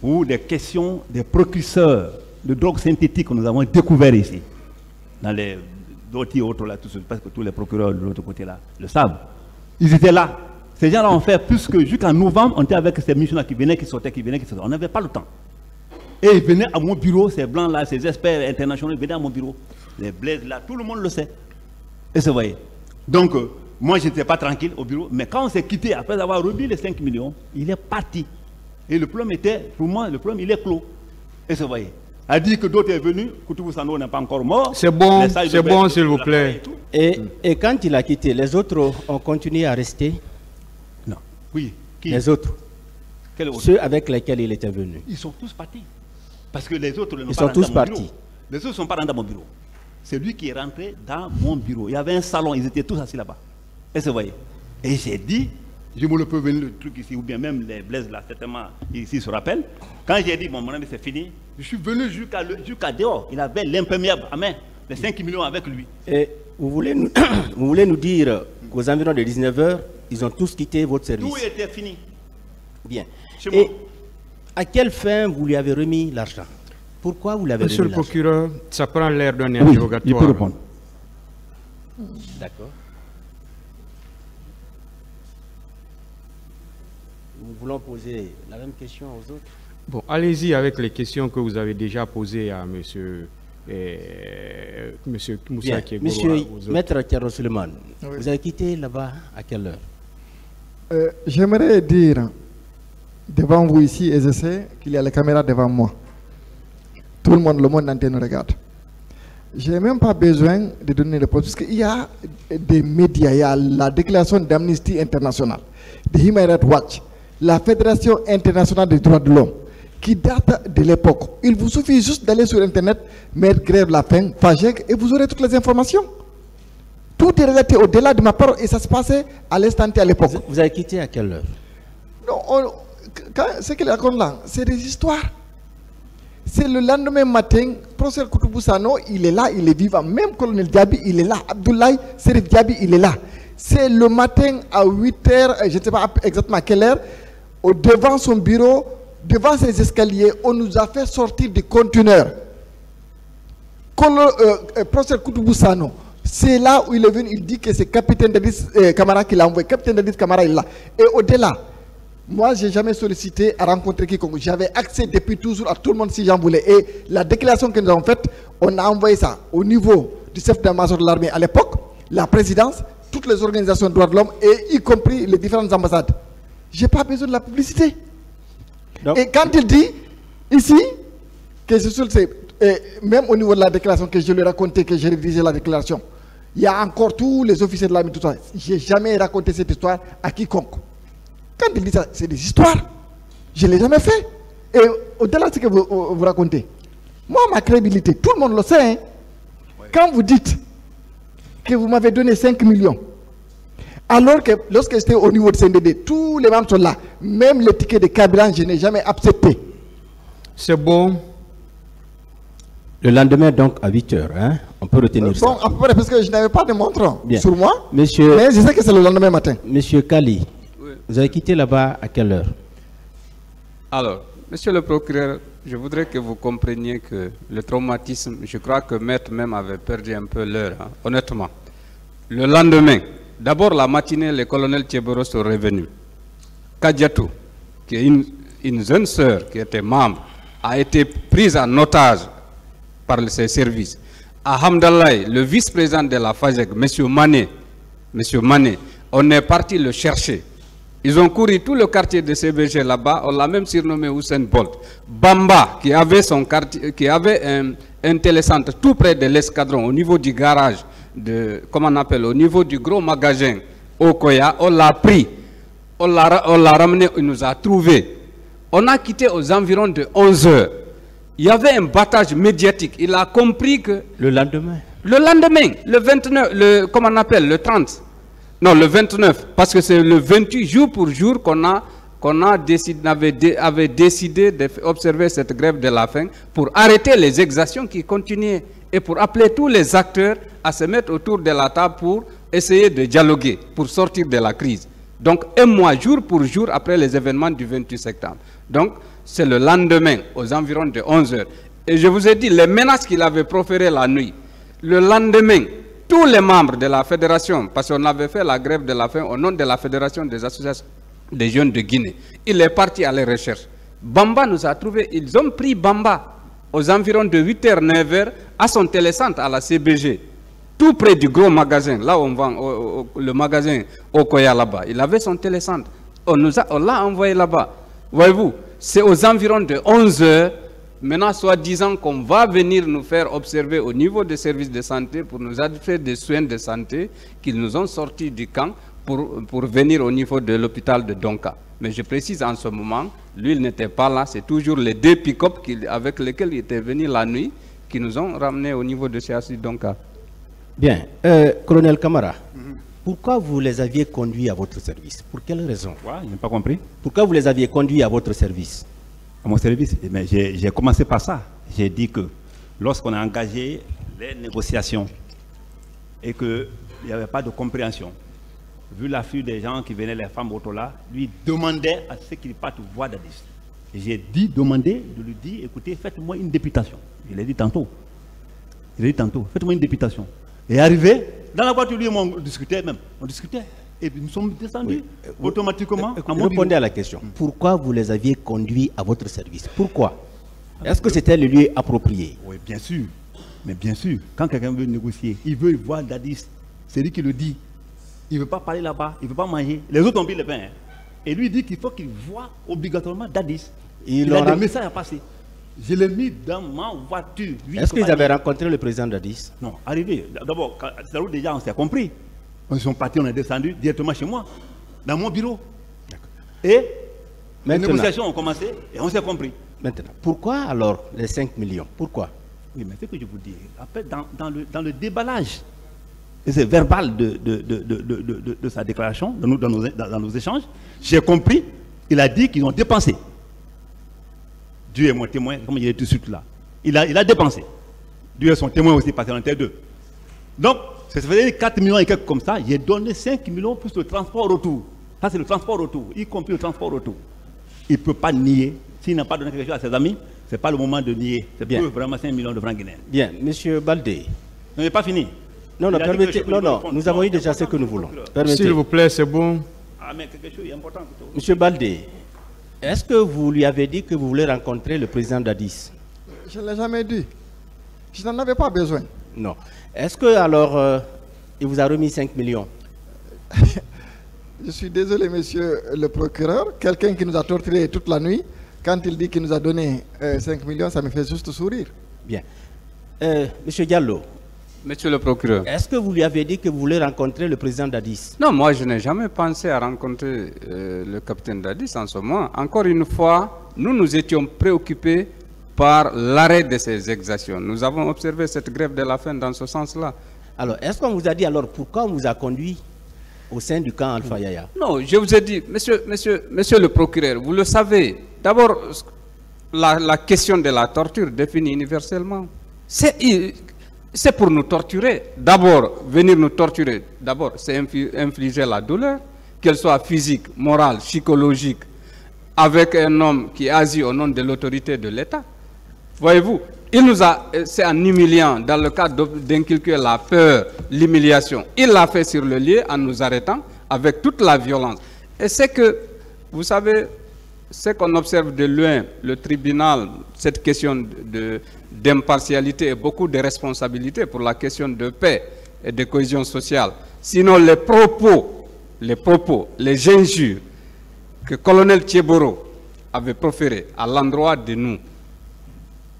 où des questions des précurseurs de drogues synthétiques que nous avons découvert ici, dans les dossiers autres là, parce que tous les procureurs de l'autre côté là le savent. Ils étaient là. Ces gens-là ont fait plus que jusqu'en novembre, on était avec ces missions-là qui venaient, qui sortaient. On n'avait pas le temps. Et ils venaient à mon bureau, ces blancs-là, ces experts internationaux, ils venaient à mon bureau. Les blaises là, tout le monde le sait. Et ça, vous voyez. Donc, moi, je n'étais pas tranquille au bureau, mais quand on s'est quitté, après avoir remis les 5 millions, il est parti. Et le problème était, pour moi, le problème, il est clos. Et ça, vous voyez. A dit que d'autres sont venus, Koutoubou Sano n'est pas encore mort. c'est bon, Les sages c'est de bon, Bête, s'il vous la plaît. et tout. Et quand il a quitté, les autres ont continué à rester? Non. Oui. Qui? Les autres? Quel autre? Ceux avec lesquels il était venu? Ils sont tous partis. Parce que les autres ne Ils sont tous partis. Les autres ne sont pas rentrés dans mon bureau. C'est lui qui est rentré dans mon bureau. Il y avait un salon, ils étaient tous assis là-bas. Et vous voyez. Et j'ai dit, je me le peux venir le truc ici, ou bien même les blaises là, certainement, ici se rappellent. Quand j'ai dit, bon, mon ami, c'est fini, je suis venu jusqu'à dehors. Il avait l'imperméable à main, les 5 millions avec lui. Et vous voulez nous dire qu'aux environs de 19h, ils ont tous quitté votre service? Tout était fini. Bien. Chez Et moi. à quelle fin vous lui avez remis l'argent? Pourquoi vous l'avez Monsieur remis le l'argent? procureur, ça prend l'air d'un Oui, interrogatoire. il peut répondre. D'accord. Nous voulons poser la même question aux autres. Bon, allez-y avec les questions que vous avez déjà posées à monsieur Moussa Bien. Kiegoro, Monsieur aux autres. Maître Thiaro Suleiman, Oui. vous avez quitté là-bas à quelle heure? J'aimerais dire devant vous ici, et je sais qu'il y a les caméras devant moi. Tout le monde entier nous regarde. Je n'ai même pas besoin de donner des réponse, parce qu'il y a des médias, il y a la déclaration d'Amnesty International, de Human Rights Watch, la Fédération internationale des droits de l'homme, qui date de l'époque. Il vous suffit juste d'aller sur Internet, mettre grève la faim, FAGEC, et vous aurez toutes les informations. Tout est relaté au-delà de ma parole, et ça se passait à l'instant T à l'époque. Vous avez quitté à quelle heure? Non, ce qu'il raconte là, c'est des histoires. C'est le lendemain matin, professeur Koutoubou Sano, il est là, il est vivant. Même colonel Diaby, il est là. Abdoulaye Serif Diaby, il est là. C'est le matin à 8h, je ne sais pas exactement à quelle heure, devant son bureau, devant ses escaliers, on nous a fait sortir des conteneurs. Professeur Koutoubou Sano, c'est là où il est venu, il dit que c'est capitaine Dadis Camara qui l'a envoyé. Capitaine Dadis Camara, il est là. Et au-delà, moi, je n'ai jamais sollicité à rencontrer quiconque. J'avais accès depuis toujours à tout le monde si j'en voulais. Et la déclaration que nous avons faite, on a envoyé ça au niveau du chef d'état-major de l'armée à l'époque, la présidence, toutes les organisations de droits de l'homme, et y compris les différentes ambassades. Je n'ai pas besoin de la publicité. Donc, Et quand il dit ici, que je suis, même au niveau de la déclaration, que je lui ai raconté, que j'ai rédigé la déclaration, Il y a encore tous les officiers de l'armée, tout ça. Je n'ai jamais raconté cette histoire à quiconque. Quand il dit ça, c'est des histoires. Je ne l'ai jamais fait. Et au-delà de ce que vous racontez, moi, ma crédibilité, tout le monde le sait. Hein. Quand vous dites que vous m'avez donné 5 millions, alors que lorsque j'étais au niveau de CNDD, tous les membres sont là. Même les tickets de carburant, je n'ai jamais accepté. C'est bon. Le lendemain, donc, à 8 h, hein, on peut retenir ça. Bon, à peu près, parce que je n'avais pas de montre Bien. sur moi. Monsieur, mais je sais que c'est le lendemain matin. Monsieur Kali, Oui. vous avez quitté là-bas à quelle heure? Alors, monsieur le procureur, je voudrais que vous compreniez que le traumatisme, je crois que Maître même avait perdu un peu l'heure, hein, honnêtement. Le lendemain, d'abord la matinée, les colonels Thieboro sont revenus. Kadiatou, qui est une jeune sœur qui était membre, a été prise en otage par ses services. À Hamdallah, le vice-président de la FAJEC, M. Mané, on est parti le chercher. Ils ont couru tout le quartier de CBG là-bas, on l'a même surnommé Usain Bolt. Bamba, qui avait son quartier, qui avait un télécentre tout près de l'escadron, au niveau du garage, comment on appelle, au niveau du gros magasin Okoya, on l'a pris, on l'a ramené, il nous a trouvés. On a quitté aux environs de 11 h. Il y avait un battage médiatique. Il a compris que... Le lendemain? Le lendemain, le 29, comment on appelle, le 30. Non, le 29, parce que c'est le 28, jour pour jour, qu'on avait décidé d'observer cette grève de la faim pour arrêter les exactions qui continuaient et pour appeler tous les acteurs à se mettre autour de la table pour essayer de dialoguer, pour sortir de la crise. Donc, un mois, jour pour jour, après les événements du 28 septembre. Donc, c'est le lendemain, aux environs de 11 h. Et je vous ai dit, les menaces qu'il avait proférées la nuit, le lendemain, tous les membres de la fédération, parce qu'on avait fait la grève de la faim au nom de la fédération des associations des jeunes de Guinée, il est parti à la recherche. Bamba nous a trouvés, ils ont pris Bamba aux environs de 8 h, 9 h, à son télécentre à la CBG, tout près du gros magasin, là où on vend le magasin Okoya là-bas. Il avait son télécentre. On l'a envoyé là-bas. Voyez-vous, c'est aux environs de 11 h, maintenant soi-disant qu'on va venir nous faire observer au niveau des services de santé pour nous faire des soins de santé qu'ils nous ont sortis du camp pour venir au niveau de l'hôpital de Donka. Mais je précise en ce moment, lui il n'était pas là, c'est toujours les 2 pick-up avec lesquels il était venu la nuit qui nous ont ramenés au niveau de CHU Donka. Bien. Colonel Camara, pourquoi vous les aviez conduits à votre service? Pour quelle raison? Ouais, je n'ai pas compris. Pourquoi vous les aviez conduits à votre service? À mon service, mais j'ai commencé par ça. J'ai dit que lorsqu'on a engagé les négociations et qu'il n'y avait pas de compréhension, vu l'afflux des gens qui venaient, les femmes autour-là, lui demandaient à ce qu'il parte voir Dadis. Et j'ai demandé de lui dire, écoutez, faites-moi une députation. Je l'ai dit tantôt. Faites-moi une députation. Et arrivé, dans la voiture, lui, on discutait même. On discutait. Et nous sommes descendus automatiquement. Répondez à la question. Pourquoi vous les aviez conduits à votre service? Pourquoi? Est-ce que c'était le lieu approprié? Oui, bien sûr. Mais bien sûr, quand quelqu'un veut négocier, il veut voir Dadis. C'est lui qui le dit. Il ne veut pas parler là-bas, il ne veut pas manger. Les autres ont pris le pain. Hein. Et lui dit qu'il faut qu'il voit obligatoirement Dadis. Il a des messages à passer. Je l'ai mis dans ma voiture. Est-ce qu'ils avaient rencontré le président Dadis? Non, arrivé. D'abord, déjà, on s'est compris. On sont partis, on est descendu directement chez moi, dans mon bureau. Et les négociations ont commencé et on s'est compris. Maintenant, pourquoi alors les 5 millions? Pourquoi? Oui, mais c'est ce que je vous dis. Après, dans le déballage, et c'est verbal de sa déclaration, dans nos échanges, j'ai compris, il a dit qu'ils ont dépensé. Dieu est mon témoin, comme il est tout de suite là. Il a dépensé. Dieu est son témoin aussi, parce qu'on était deux. Donc, ça faisait 4 millions et quelques comme ça. J'ai donné 5 millions plus le transport retour. Ça, c'est le transport retour, y compris le transport retour. Il ne peut pas nier. S'il n'a pas donné quelque chose à ses amis, ce n'est pas le moment de nier. C'est peu vraiment 5 millions de francs guinéens. Bien, monsieur Baldé. Non, il n'est pas fini. Non, permettez. Non, nous avons eu déjà ce que nous voulons. S'il vous plaît, c'est bon. Ah, mais quelque chose d'important. Monsieur Baldé, est-ce que vous lui avez dit que vous voulez rencontrer le président Dadis? Je ne l'ai jamais dit. Je n'en avais pas besoin. Non. Est-ce que alors il vous a remis 5 millions? Je suis désolé, monsieur le procureur. Quelqu'un qui nous a torturé toute la nuit, quand il dit qu'il nous a donné 5 millions, ça me fait juste sourire. Bien. Monsieur Diallo, Monsieur le procureur. Est-ce que vous lui avez dit que vous voulez rencontrer le président Dadis? Non, moi je n'ai jamais pensé à rencontrer le capitaine Dadis en ce moment. Encore une fois, nous étions préoccupés par l'arrêt de ces exactions. Nous avons observé cette grève de la faim dans ce sens-là. Alors, est-ce qu'on vous a dit alors pourquoi on vous a conduit au sein du camp Alpha Yaya? Non, je vous ai dit, monsieur le procureur, vous le savez, d'abord, la question de la torture définie universellement, c'est pour nous torturer. D'abord, venir nous torturer, d'abord, c'est infliger la douleur, qu'elle soit physique, morale, psychologique, avec un homme qui agit au nom de l'autorité de l'État. Voyez-vous, c'est en humiliant, dans le cadre d'inculquer la peur, l'humiliation. Il l'a fait sur le lieu en nous arrêtant avec toute la violence. Et c'est que, vous savez, ce qu'on observe de loin, le tribunal, cette question d'impartialité et beaucoup de responsabilités pour la question de paix et de cohésion sociale. Sinon, les propos, les injures que le colonel Thieboro avait proférés à l'endroit de nous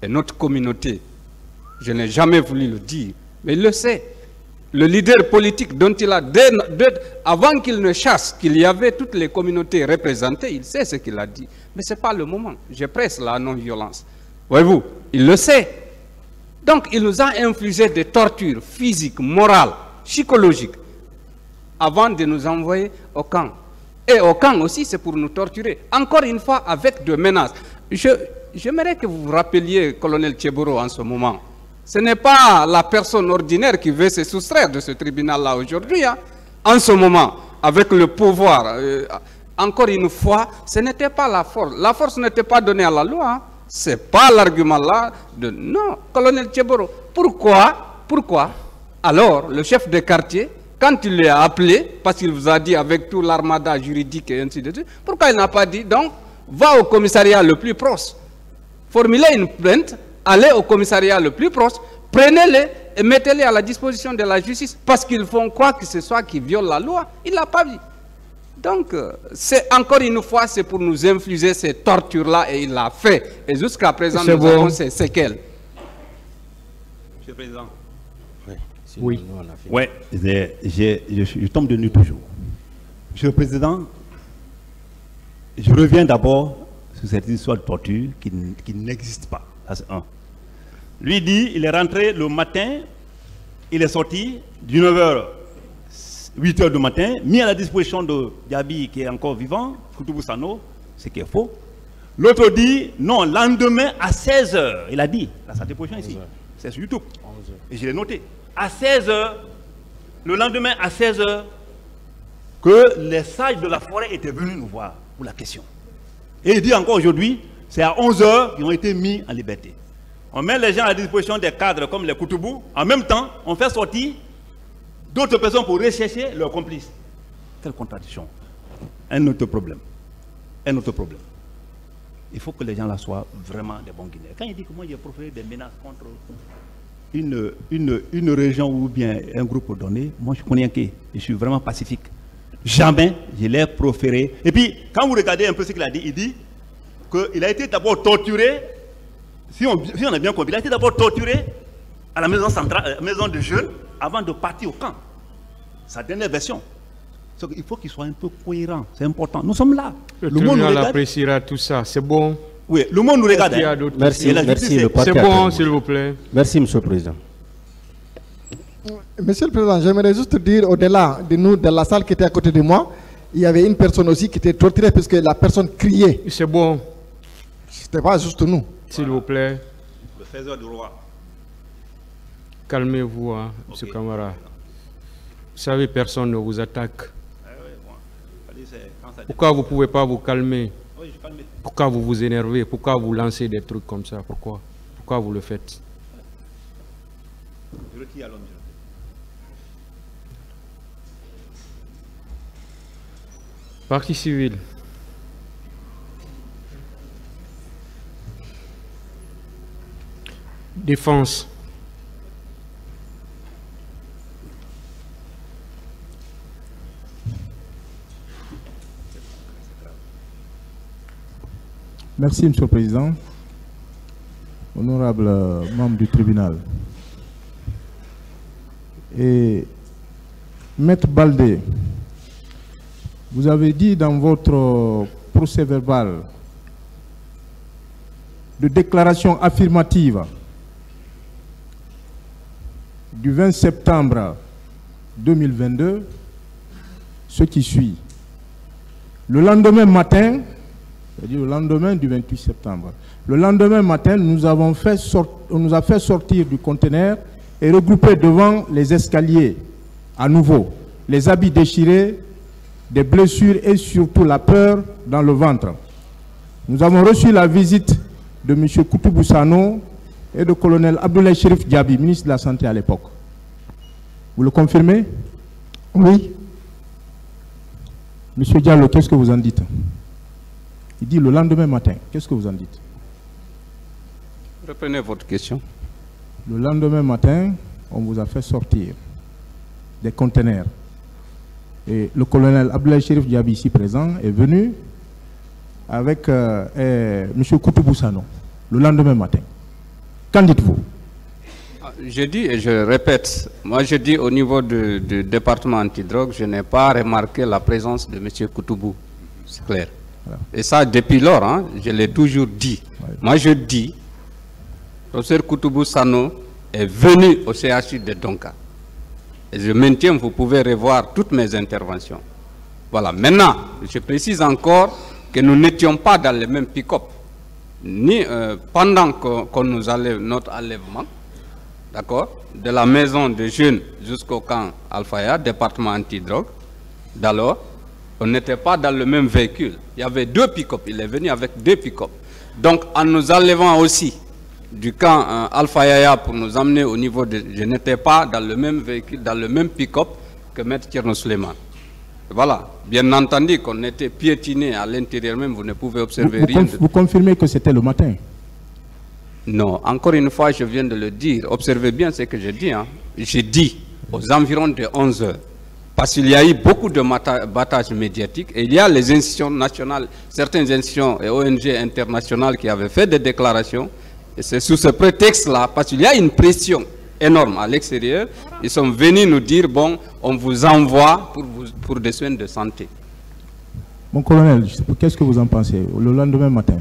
et notre communauté, je n'ai jamais voulu le dire, mais il le sait. Le leader politique dont il a, avant qu'il ne chasse, qu'il y avait toutes les communautés représentées, il sait ce qu'il a dit. Mais ce n'est pas le moment. Je presse la non-violence. Voyez-vous, il le sait. Donc, il nous a infligé des tortures physiques, morales, psychologiques, avant de nous envoyer au camp. Et au camp aussi, c'est pour nous torturer. Encore une fois, avec de menaces. J'aimerais que vous vous rappeliez, colonel Thieboro, en ce moment. Ce n'est pas la personne ordinaire qui veut se soustraire de ce tribunal-là aujourd'hui. Hein. En ce moment, avec le pouvoir, encore une fois, ce n'était pas la force. La force n'était pas donnée à la loi. Hein. Ce n'est pas l'argument-là de... Non, colonel Thieboro. Pourquoi alors, le chef de quartier, quand il l'a appelé, parce qu'il vous a dit avec tout l'armada juridique et ainsi de suite, pourquoi il n'a pas dit, donc, va au commissariat le plus proche, formulez une plainte, allez au commissariat le plus proche, prenez-les et mettez-les à la disposition de la justice parce qu'ils font quoi que ce soit qui viole la loi. Il ne l'a pas vu. Donc, c'est encore une fois, c'est pour nous infliger ces tortures-là et il l'a fait. Et jusqu'à présent, nous avons ces séquelles. Monsieur le Président. Oui. Oui, je tombe de nu toujours. Monsieur le Président, je reviens d'abord sur cette histoire de torture qui n'existe pas. Ça, c'est un. Lui dit, il est rentré le matin, il est sorti du 9h, 8h du matin, mis à la disposition de Diaby qui est encore vivant, Koutoubou Sano, ce qui est faux. L'autre dit, non, lendemain à 16h, il a dit, là, sa déposition ici, c'est sur YouTube, et je l'ai noté, à 16h, le lendemain à 16h, que les sages de la forêt étaient venus nous voir pour la question. Et il dit encore aujourd'hui, c'est à 11h qu'ils ont été mis en liberté. On met les gens à la disposition des cadres comme les Koutoubou. En même temps, on fait sortir d'autres personnes pour rechercher leurs complices. Quelle contradiction. Un autre problème. Un autre problème. Il faut que les gens là soient vraiment des bons Guinéens. Quand il dit que moi j'ai proféré des menaces contre une région ou bien un groupe donné, moi je connais que je suis vraiment pacifique. Jamais je l'ai proféré. Et puis, quand vous regardez un peu ce qu'il a dit, il dit qu'il a été d'abord torturé, si on a bien compris, il a été d'abord torturé à la maison centrale, maison de jeunes, avant de partir au camp. Sa dernière version. Il faut qu'il soit un peu cohérent, c'est important. Nous sommes là. Le tribunal appréciera tout ça, c'est bon. Oui, le monde nous regarde. Merci, merci. C'est bon, s'il vous plaît. Merci, Monsieur le Président. Monsieur le Président, j'aimerais juste dire, au-delà de nous, de la salle qui était à côté de moi, il y avait une personne aussi qui était torturée parce que la personne criait. C'est bon. C'était pas juste nous. S'il vous plaît. Le faiseur du roi. Calmez-vous, hein, Monsieur Camara. Vous savez, personne ne vous attaque. Pourquoi vous ne pouvez pas vous calmer? Pourquoi vous vous énervez? Pourquoi vous lancez des trucs comme ça? Pourquoi vous le faites? Je retire à l'homme. Partie civile. Défense. Merci, Monsieur le Président. Honorable membre du tribunal. Et Maître Baldé, vous avez dit dans votre procès verbal de déclaration affirmative du 20 septembre 2022 ce qui suit. Le lendemain matin, c'est-à-dire le lendemain du 28 septembre, le lendemain matin, on nous a fait sortir du conteneur et regrouper devant les escaliers, à nouveau, les habits déchirés, des blessures et surtout la peur dans le ventre. Nous avons reçu la visite de M. Koutoubou Sano et de colonel Abdoulaye Chérif Diaby, ministre de la Santé à l'époque. Vous le confirmez? Oui. Monsieur Diallo, qu'est-ce que vous en dites? Il dit le lendemain matin. Qu'est-ce que vous en dites? Reprenez votre question. Le lendemain matin, on vous a fait sortir des conteneurs. Et le colonel Abdoulaye Chérif Diaby, ici présent, est venu avec M. Koutoubou Sano, le lendemain matin. Qu'en dites-vous? Je dis et je répète, moi je dis au niveau du département antidrogue, je n'ai pas remarqué la présence de M. Koutoubou, c'est clair. Voilà. Et ça depuis lors, hein, je l'ai toujours dit. Ouais. Moi je dis, professeur Koutoubou Sano est venu au CHU de Donka. Et je maintiens, vous pouvez revoir toutes mes interventions. Voilà, maintenant, je précise encore que nous n'étions pas dans le même pick-up, ni pendant qu'on nous enlève notre enlèvement, d'accord, de la maison de jeunes jusqu'au camp Al-Faya, département antidrogue, d'alors, on n'était pas dans le même véhicule. Il y avait deux pick-up, il est venu avec deux pick-up. Donc, en nous enlevant aussi du camp Al-Faya pour nous amener au niveau de... Je n'étais pas dans le même véhicule, dans le même pick-up que M. Tcherno Suleiman. Voilà. Bien entendu qu'on était piétiné à l'intérieur même, vous ne pouvez observer rien. Vous confirmez que c'était le matin? Non, encore une fois, je viens de le dire. Observez bien ce que je dis. Hein. J'ai dit aux environs de 11 heures. Parce qu'il y a eu beaucoup de battages médiatiques et il y a les institutions nationales, certaines institutions et ONG internationales qui avaient fait des déclarations. Et c'est sous ce prétexte-là, parce qu'il y a une pression énorme à l'extérieur, ils sont venus nous dire, bon, on vous envoie pour des soins de santé. Mon colonel, qu'est-ce que vous en pensez le lendemain matin?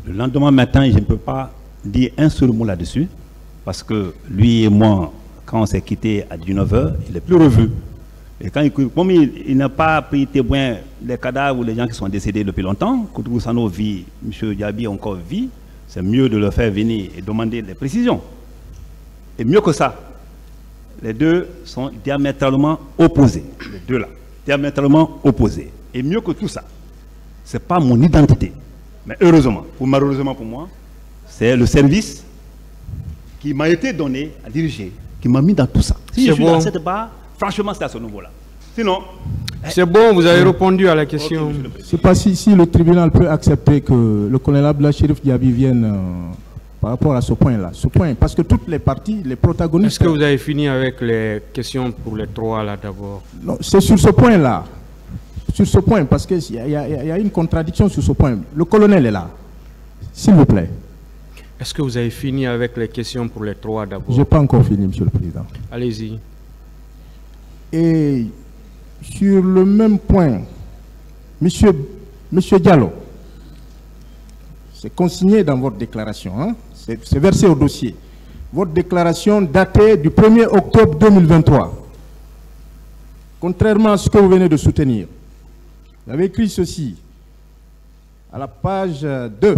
Le lendemain matin, je ne peux pas dire un seul mot là-dessus, parce que lui et moi, quand on s'est quitté à 19h, il n'est plus revu. Et quand comme il n'a pas pris témoin des cadavres ou les gens qui sont décédés depuis longtemps, Koutoubou Sano vit, M. Diaby encore vit, c'est mieux de le faire venir et demander des précisions. Et mieux que ça, les deux sont diamétralement opposés. Les deux là, diamétralement opposés. Et mieux que tout ça, ce n'est pas mon identité. Mais heureusement, ou malheureusement pour moi, c'est le service qui m'a été donné à diriger, qui m'a mis dans tout ça. Si je suis dans cette barre, franchement, c'est à ce niveau-là. Sinon... C'est bon, vous avez répondu à la question. Okay, je ne sais pas si le tribunal peut accepter que le colonel Abdoulaye Chérif Diaby vienne par rapport à ce point-là. Ce point, parce que toutes les parties, les protagonistes... Est-ce que vous avez fini avec les questions pour les trois là d'abord? Non, c'est sur ce point-là. Sur ce point, parce qu'il y a une contradiction sur ce point. Le colonel est là. S'il vous plaît. Est-ce que vous avez fini avec les questions pour les trois d'abord? Je n'ai pas encore fini, Monsieur le Président. Allez-y. Et sur le même point, Monsieur Diallo, c'est consigné dans votre déclaration, hein? C'est versé au dossier. Votre déclaration datée du 1er octobre 2023. Contrairement à ce que vous venez de soutenir, vous avez écrit ceci à la page 2.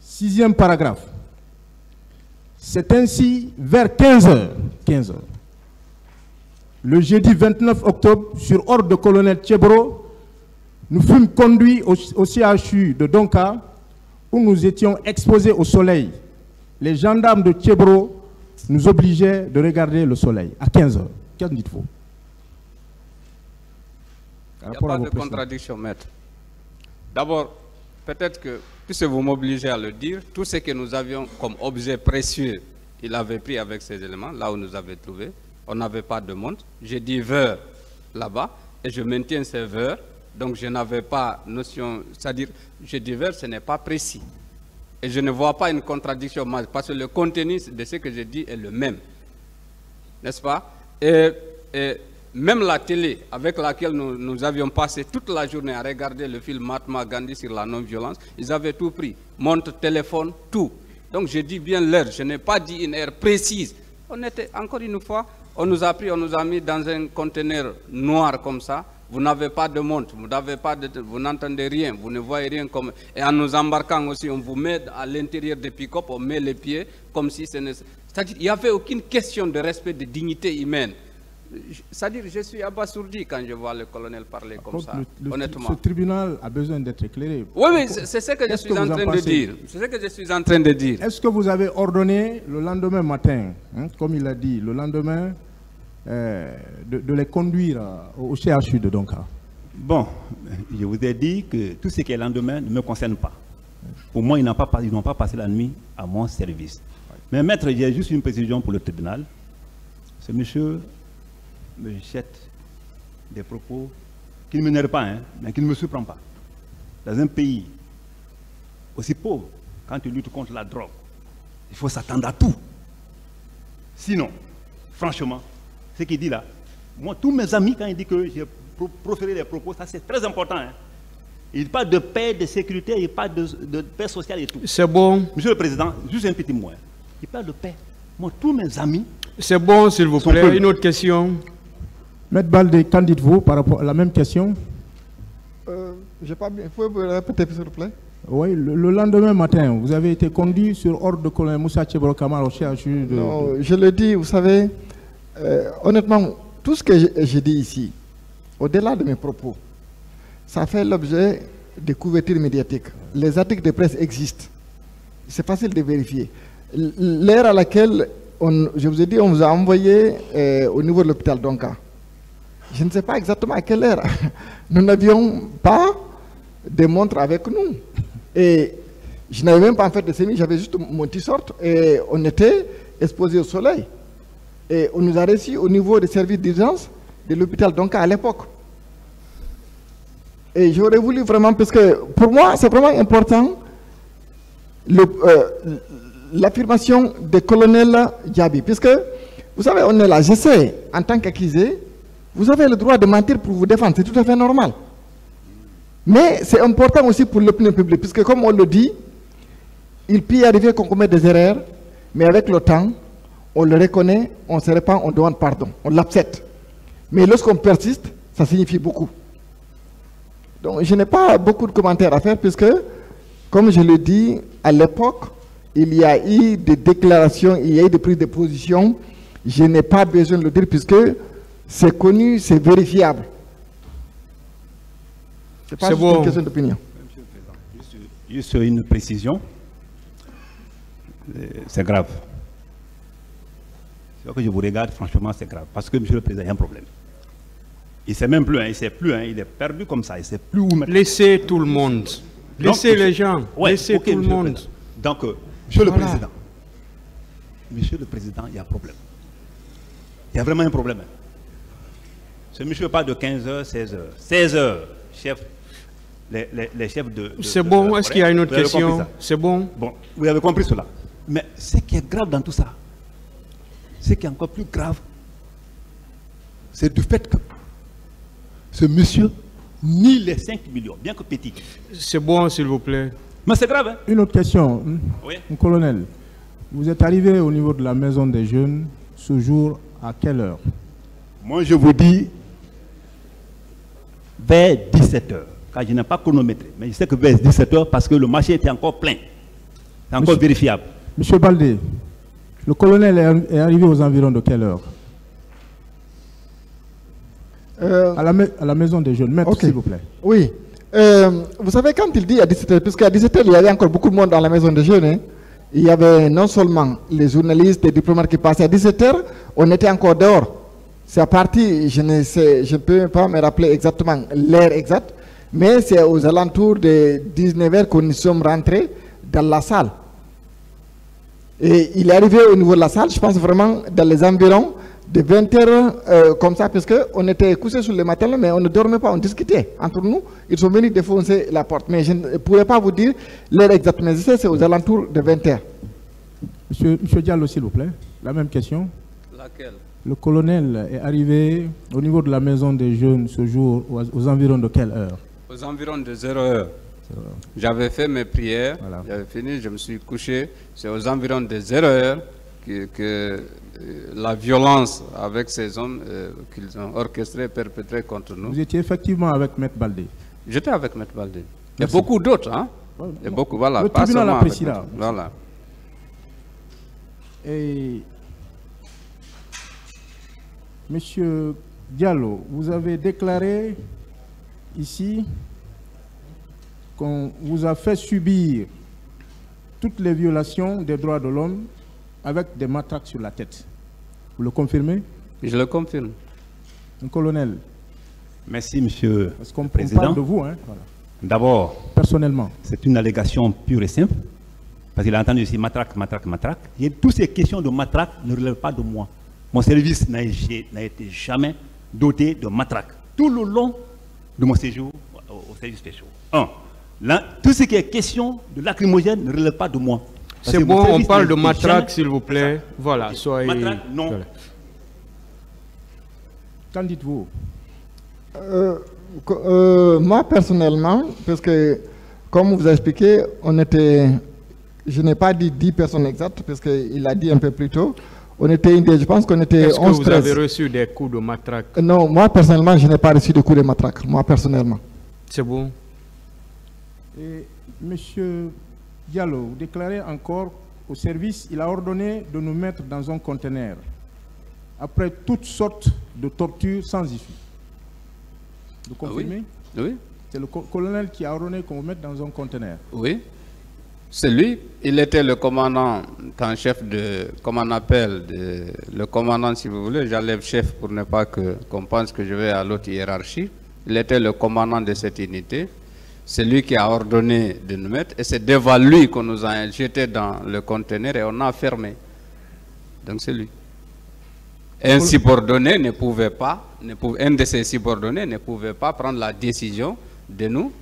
6e paragraphe. C'est ainsi vers 15 heures, le jeudi 29 octobre, sur ordre de colonel Tchebro, nous fûmes conduits au CHU de Donka, où nous étions exposés au soleil. Les gendarmes de Tchebro nous obligeaient de regarder le soleil à 15 heures. Qu'en dites-vous? Il n'y a pas de contradiction, maître. D'abord, peut-être que, puisque vous m'obligez à le dire, tout ce que nous avions comme objet précieux, il avait pris avec ces éléments, là où nous avait trouvé. On n'avait pas de montre. J'ai dit vers là-bas, et je maintiens ces vers. Donc je n'avais pas notion, c'est-à-dire, je dis vers, ce n'est pas précis. Et je ne vois pas une contradiction, parce que le contenu de ce que je dis est le même. N'est-ce pas? Et même la télé avec laquelle nous avions passé toute la journée à regarder le film Mahatma Gandhi sur la non-violence, ils avaient tout pris, montre, téléphone, tout. Donc je dis bien l'heure, je n'ai pas dit une heure précise. On était, encore une fois, on nous a pris, on nous a mis dans un conteneur noir comme ça. Vous n'avez pas de montre, vous n'entendez rien, vous ne voyez rien. Et en nous embarquant aussi, on vous met à l'intérieur des pick-up, on met les pieds comme si ce n'est... C'est-à-dire qu'il n'y avait aucune question de respect de dignité humaine. C'est-à-dire je suis abasourdi quand je vois le colonel parler comme ça, honnêtement. Ce tribunal a besoin d'être éclairé. Oui, c'est ce que je suis en train de dire. C'est ce que je suis en train de dire. Est-ce que vous avez ordonné le lendemain matin, comme il a dit, le lendemain, de les conduire au CHU de Donka? Bon, je vous ai dit que tout ce qui est lendemain ne me concerne pas. Pour moi, ils n'ont pas passé la nuit à mon service. Mais maître, j'ai juste une précision pour le tribunal. Ce monsieur me jette des propos qui ne m'énervent pas, mais qui ne me surprennent pas. Dans un pays aussi pauvre, quand tu luttes contre la drogue, il faut s'attendre à tout. Sinon, franchement, ce qu'il dit là, moi, tous mes amis, quand il dit que j'ai proféré des propos, ça c'est très important. Il parle de paix, de sécurité, il parle de paix sociale et tout. C'est bon. Monsieur le Président, juste un petit mot. Il parle de paix. Moi, tous mes amis... C'est bon, s'il vous plaît. Une autre question. Maître Baldé, qu'en dites-vous par rapport à la même question? J'ai pas bien. Vous pouvez répéter, s'il vous plaît? Oui, le lendemain matin, vous avez été conduit sur ordre de colonel Moussa Tchebro Kamara au CHU de... Non, je le dis, vous savez, honnêtement, tout ce que j'ai dit ici, au-delà de mes propos, ça fait l'objet de couvertures médiatiques. Les articles de presse existent. C'est facile de vérifier. L'heure à laquelle, je vous ai dit, on vous a envoyé au niveau de l'hôpital Donka. Je ne sais pas exactement à quelle heure. Nous n'avions pas de montre avec nous. Et je n'avais même pas en fait de séminaire, j'avais juste mon t-shirt et on était exposé au soleil. Et on nous a reçus au niveau des services d'urgence de l'hôpital Donka à l'époque. Et j'aurais voulu vraiment, parce que pour moi, c'est vraiment important, l'affirmation du colonel Diaby. Puisque, vous savez, on est là, j'essaie, en tant qu'accusé, vous avez le droit de mentir pour vous défendre, c'est tout à fait normal. Mais c'est important aussi pour l'opinion publique, puisque comme on le dit, il peut y arriver qu'on commette des erreurs, mais avec le temps, on le reconnaît, on se répand, on demande pardon, on l'accepte. Mais lorsqu'on persiste, ça signifie beaucoup. Donc je n'ai pas beaucoup de commentaires à faire, puisque, comme je le dis, à l'époque, il y a eu des déclarations, il y a eu des prises de position, je n'ai pas besoin de le dire, puisque c'est connu, c'est vérifiable. C'est pas juste une question d'opinion. Monsieur le Président, juste une précision. C'est grave. C'est vrai que je vous regarde, franchement, c'est grave. Parce que, Monsieur le Président, il y a un problème. Il ne sait même plus, il ne sait plus, il est perdu comme ça, il ne sait plus où mettre. Laissez tout le monde. Laissez les gens. Ouais, laissez tout le monde. Donc, Monsieur le Président, Monsieur le Président, il y a un problème. Il y a vraiment un problème. Ce monsieur parle de 15 h, 16 h. 16 h, chef, les chefs de... C'est bon, est-ce qu'il y a une autre question? C'est bon. Bon, vous avez compris cela. Mais ce qui est grave dans tout ça, ce qui est encore plus grave, c'est du fait que ce monsieur nie les 5 millions, bien que petit. C'est bon, s'il vous plaît. Mais c'est grave, hein? Une autre question. Oui. Colonel, vous êtes arrivé au niveau de la maison des jeunes ce jour à quelle heure? Moi, je vous dis vers 17 h, car je n'ai pas chronométré. Mais je sais que vers 17 h, parce que le marché était encore plein. C'est encore vérifiable. Monsieur Baldé, le colonel est arrivé aux environs de quelle heure? À la maison des jeunes. Maître, s'il vous plaît. Oui. Vous savez, quand il dit à 17 h, puisqu'à 17 h, il y avait encore beaucoup de monde dans la maison des jeunes, il y avait non seulement les journalistes, les diplomates qui passaient à 17 h, on était encore dehors. C'est à partir, je ne peux pas me rappeler exactement l'heure exacte, mais c'est aux alentours de 19 h que nous sommes rentrés dans la salle. Et il est arrivé au niveau de la salle, je pense vraiment dans les environs, de 20 heures comme ça, parce qu'on était couchés sur le matin, mais on ne dormait pas, on discutait entre nous. Ils sont venus défoncer la porte, mais je ne pourrais pas vous dire l'heure exacte, mais c'est aux alentours de 20 heures. Monsieur Diallo, s'il vous plaît, la même question. Laquelle? Le colonel est arrivé au niveau de la maison des jeunes ce jour aux environs de quelle heure? Aux environs de 0 heure. J'avais fait mes prières, j'avais fini, je me suis couché. C'est aux environs de 0 heure que la violence avec ces hommes qu'ils ont orchestré, perpétré contre nous. Vous étiez effectivement avec Maître Baldé? J'étais avec Maître Baldé. Et beaucoup d'autres, hein? Et beaucoup, voilà. Le tribunal apprécie là. Voilà. Et Monsieur Diallo, vous avez déclaré ici qu'on vous a fait subir toutes les violations des droits de l'homme avec des matraques sur la tête. Vous le confirmez? Je le confirme. Un colonel. Merci, monsieur Parce qu'on le président. parle de vous, hein? Voilà. D'abord, Personnellement. c'est une allégation pure et simple, parce qu'il a entendu ici matraque, matraque, matraque. Et toutes ces questions de matraque ne relèvent pas de moi. Mon service n'a été jamais doté de matraque. Tout le long de mon séjour au service spécial. Tout ce qui est question de lacrymogène ne relève pas de moi. C'est bon, on parle de matraque, s'il vous plaît. Voilà, soyez... Matraque, non. Voilà. Qu'en dites-vous? Moi, personnellement, parce que, comme vous avez expliqué, je n'ai pas dit 10 personnes exactes, parce qu'il a dit un peu plus tôt, je pense qu'on était 11-13. Est-ce que vous avez reçu des coups de matraque? Non, moi, personnellement, je n'ai pas reçu de coups de matraque, moi, personnellement. C'est bon. Et Monsieur Diallo, vous déclarez encore au service, il a ordonné de nous mettre dans un conteneur, après toutes sortes de tortures sans issue. Vous confirmez? Oui. C'est le colonel qui a ordonné qu'on vous mette dans un conteneur. Oui. C'est lui. Il était le commandant en chef de, comme on appelle, le commandant, si vous voulez, j'enlève chef pour ne pas qu'on pense que je vais à l'autre hiérarchie. Il était le commandant de cette unité. C'est lui qui a ordonné de nous mettre. Et c'est devant lui qu'on nous a jetés dans le conteneur et on a fermé. Donc c'est lui. Un subordonné ne pouvait pas, un de ses subordonnés ne pouvait pas prendre la décision de nous,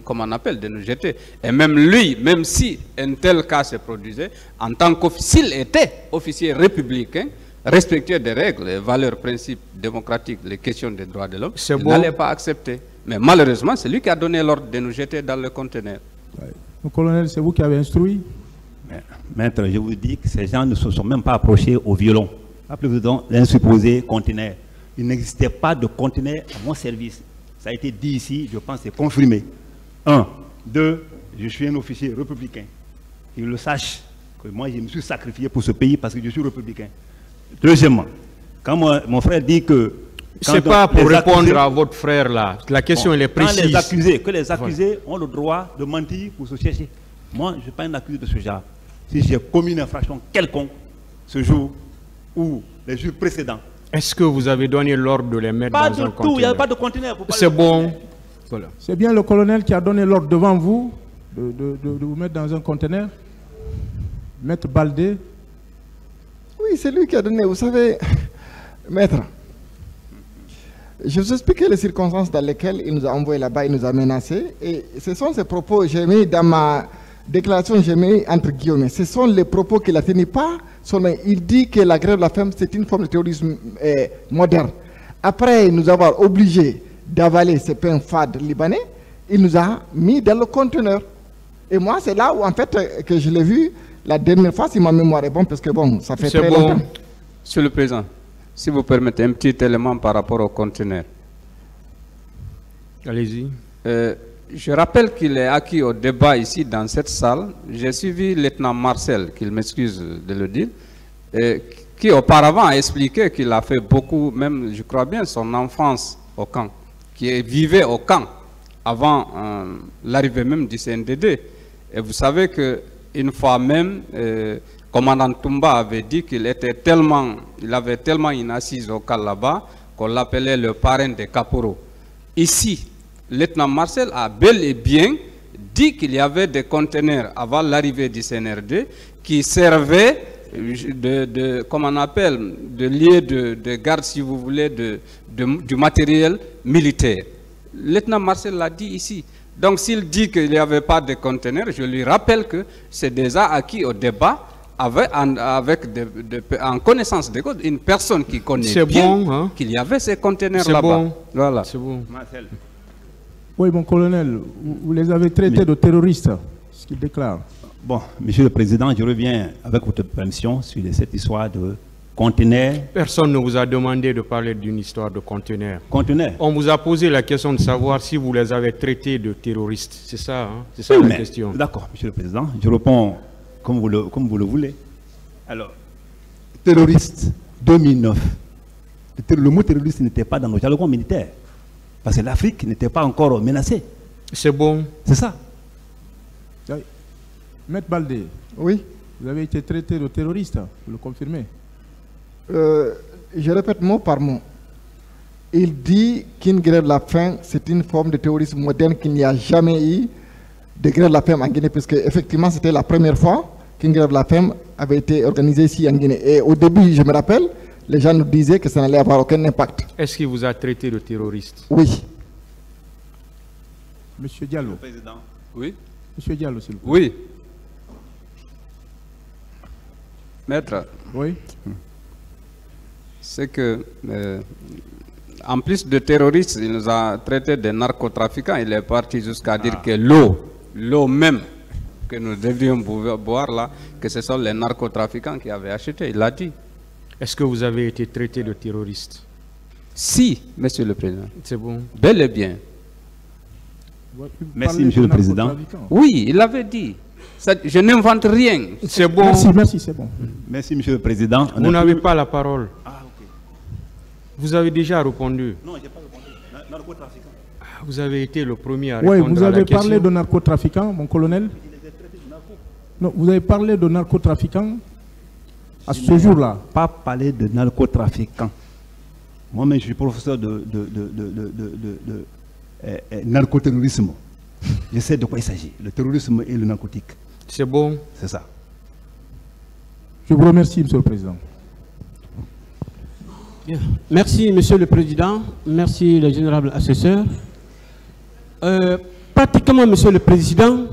comme on appelle, de nous jeter. Et même lui, même si un tel cas se produisait, en tant qu'officier, s'il était officier républicain, respectueux des règles, les valeurs, principes démocratiques, les questions des droits de l'homme, il n'allait pas accepter. Mais malheureusement, c'est lui qui a donné l'ordre de nous jeter dans le conteneur. Le colonel, c'est vous qui avez instruit? Maître, je vous dis que ces gens ne se sont même pas approchés au violon. Rappelez-vous donc d'un supposé conteneur. Il n'existait pas de conteneur à mon service. Ça a été dit ici, je pense, c'est confirmé. 1. 2. Je suis un officier républicain. Qu'il le sache, que moi, je me suis sacrifié pour ce pays parce que je suis républicain. Deuxièmement, quand mon frère dit que... C'est pas pour répondre à votre frère là. La question elle est précise. Que les accusés ont le droit de mentir pour se chercher. Moi, je ne suis pas un accusé de ce genre. Si j'ai commis une infraction quelconque ce jour ou les jours précédents. Est-ce que vous avez donné l'ordre de les mettre dans un conteneur? Pas du tout, il n'y a pas de conteneur. C'est bon. Voilà. C'est bien le colonel qui a donné l'ordre devant vous de vous mettre dans un conteneur? Maître Baldé? Oui, c'est lui qui a donné. Vous savez, maître, je vous explique les circonstances dans lesquelles il nous a envoyés là-bas, il nous a menacés. Et ce sont ces propos, j'ai mis dans ma déclaration, j'ai mis entre guillemets, ce sont les propos qu'il a tenus, pas seulement. Il dit que la grève de la faim, c'est une forme de terrorisme moderne. Après nous avoir obligés d'avaler ces pains fades libanais, il nous a mis dans le conteneur. Et moi, c'est là où, en fait, que je l'ai vu la dernière fois, si ma mémoire est bonne, parce que bon, ça fait très longtemps. Monsieur le Président, si vous permettez un petit élément par rapport au conteneur. Allez-y. Je rappelle qu'il est acquis au débat ici dans cette salle. J'ai suivi le lieutenant Marcel, qu'il m'excuse de le dire, qui auparavant a expliqué qu'il a fait beaucoup, même je crois bien, son enfance au camp, qui vivait au camp avant l'arrivée même du CNDD. Et vous savez qu'une fois même, commandant Toumba avait dit qu'il avait tellement une assise au camp là-bas qu'on l'appelait le parrain des caporaux. Ici, le lieutenant Marcel a bel et bien dit qu'il y avait des conteneurs avant l'arrivée du CNRD qui servaient comment on appelle, de lieux de garde, si vous voulez, du matériel militaire. Le lieutenant Marcel l'a dit ici. Donc s'il dit qu'il n'y avait pas de conteneurs, je lui rappelle que c'est déjà acquis au débat en connaissance de cause, une personne qui connaît bien qu'il y avait ces conteneurs là-bas. Bon. Voilà. C'est bon. Marcel. Oui, mon colonel, vous les avez traités de terroristes, ce qu'il déclare. Bon, Monsieur le Président, je reviens avec votre permission sur cette histoire de conteneurs. Personne ne vous a demandé de parler d'une histoire de conteneurs. Conteneurs. On vous a posé la question de savoir si vous les avez traités de terroristes. C'est ça, hein? C'est ça la question. D'accord, Monsieur le Président, je réponds comme vous le voulez. Alors, terroriste, 2009. Le mot terroriste n'était pas dans nos jargons militaires. Parce que l'Afrique n'était pas encore menacée. C'est bon. C'est ça. Maître Baldé, Oui. vous avez été traité de terroriste, vous le confirmez? Je répète mot par mot. Il dit qu'une grève de la faim, c'est une forme de terrorisme moderne, qu'il n'y a jamais eu de grève de la faim en Guinée, puisque effectivement c'était la première fois qu'une grève de la faim avait été organisée ici en Guinée. Et au début, je me rappelle, les gens nous disaient que ça n'allait avoir aucun impact. Est-ce qu'il vous a traité de terroriste? Oui. Monsieur Diallo. Président. Oui. Monsieur Diallo, s'il vous plaît. Oui. Maître, Oui. c'est que, en plus de terroristes, il nous a traité de narcotrafiquants. Il est parti jusqu'à dire que l'eau même que nous devions boire là, que ce sont les narcotrafiquants qui avaient acheté. Il l'a dit. Est-ce que vous avez été traité de terroriste? Si, Monsieur le Président. C'est bon. Bel et bien. Merci, Monsieur le Président. Oui, il l'avait dit. Je n'invente rien. C'est bon. Merci, c'est bon. Merci, Monsieur le Président. Vous n'avez pas la parole. Ah, ok. Vous avez déjà répondu. Non, je n'ai pas répondu. Narcotrafiquant. Vous avez été le premier à Oui, répondre vous à la avez question. parlé de narcotrafiquants, mon colonel. Non, vous avez parlé de narcotrafiquants à ce jour-là. Pas parler de narcotrafiquants. Moi-même, je suis professeur de narcoterrorisme. Je sais de quoi il s'agit. Le terrorisme et le narcotique. C'est bon. C'est ça. Je vous remercie, Monsieur le Président. Bien. Merci, Monsieur le Président. Merci, le général assesseur. Pratiquement, Monsieur le Président,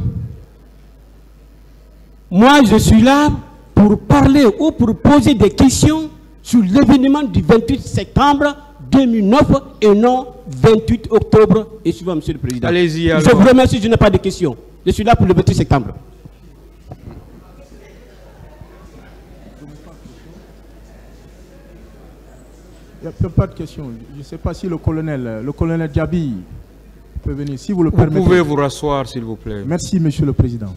moi, je suis là pour parler ou pour poser des questions sur l'événement du 28 septembre 2009 et non 28 octobre et suivant, Monsieur le Président. Allez-y, je alors. vous remercie, je n'ai pas de questions. Je suis là pour le 28 septembre. Il n'y a pas de question. Je ne sais pas si le colonel Diaby peut venir, si vous le permettez. Vous pouvez vous rasseoir, s'il vous plaît. Merci, Monsieur le Président.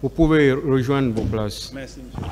Vous pouvez rejoindre vos places. Merci, Monsieur.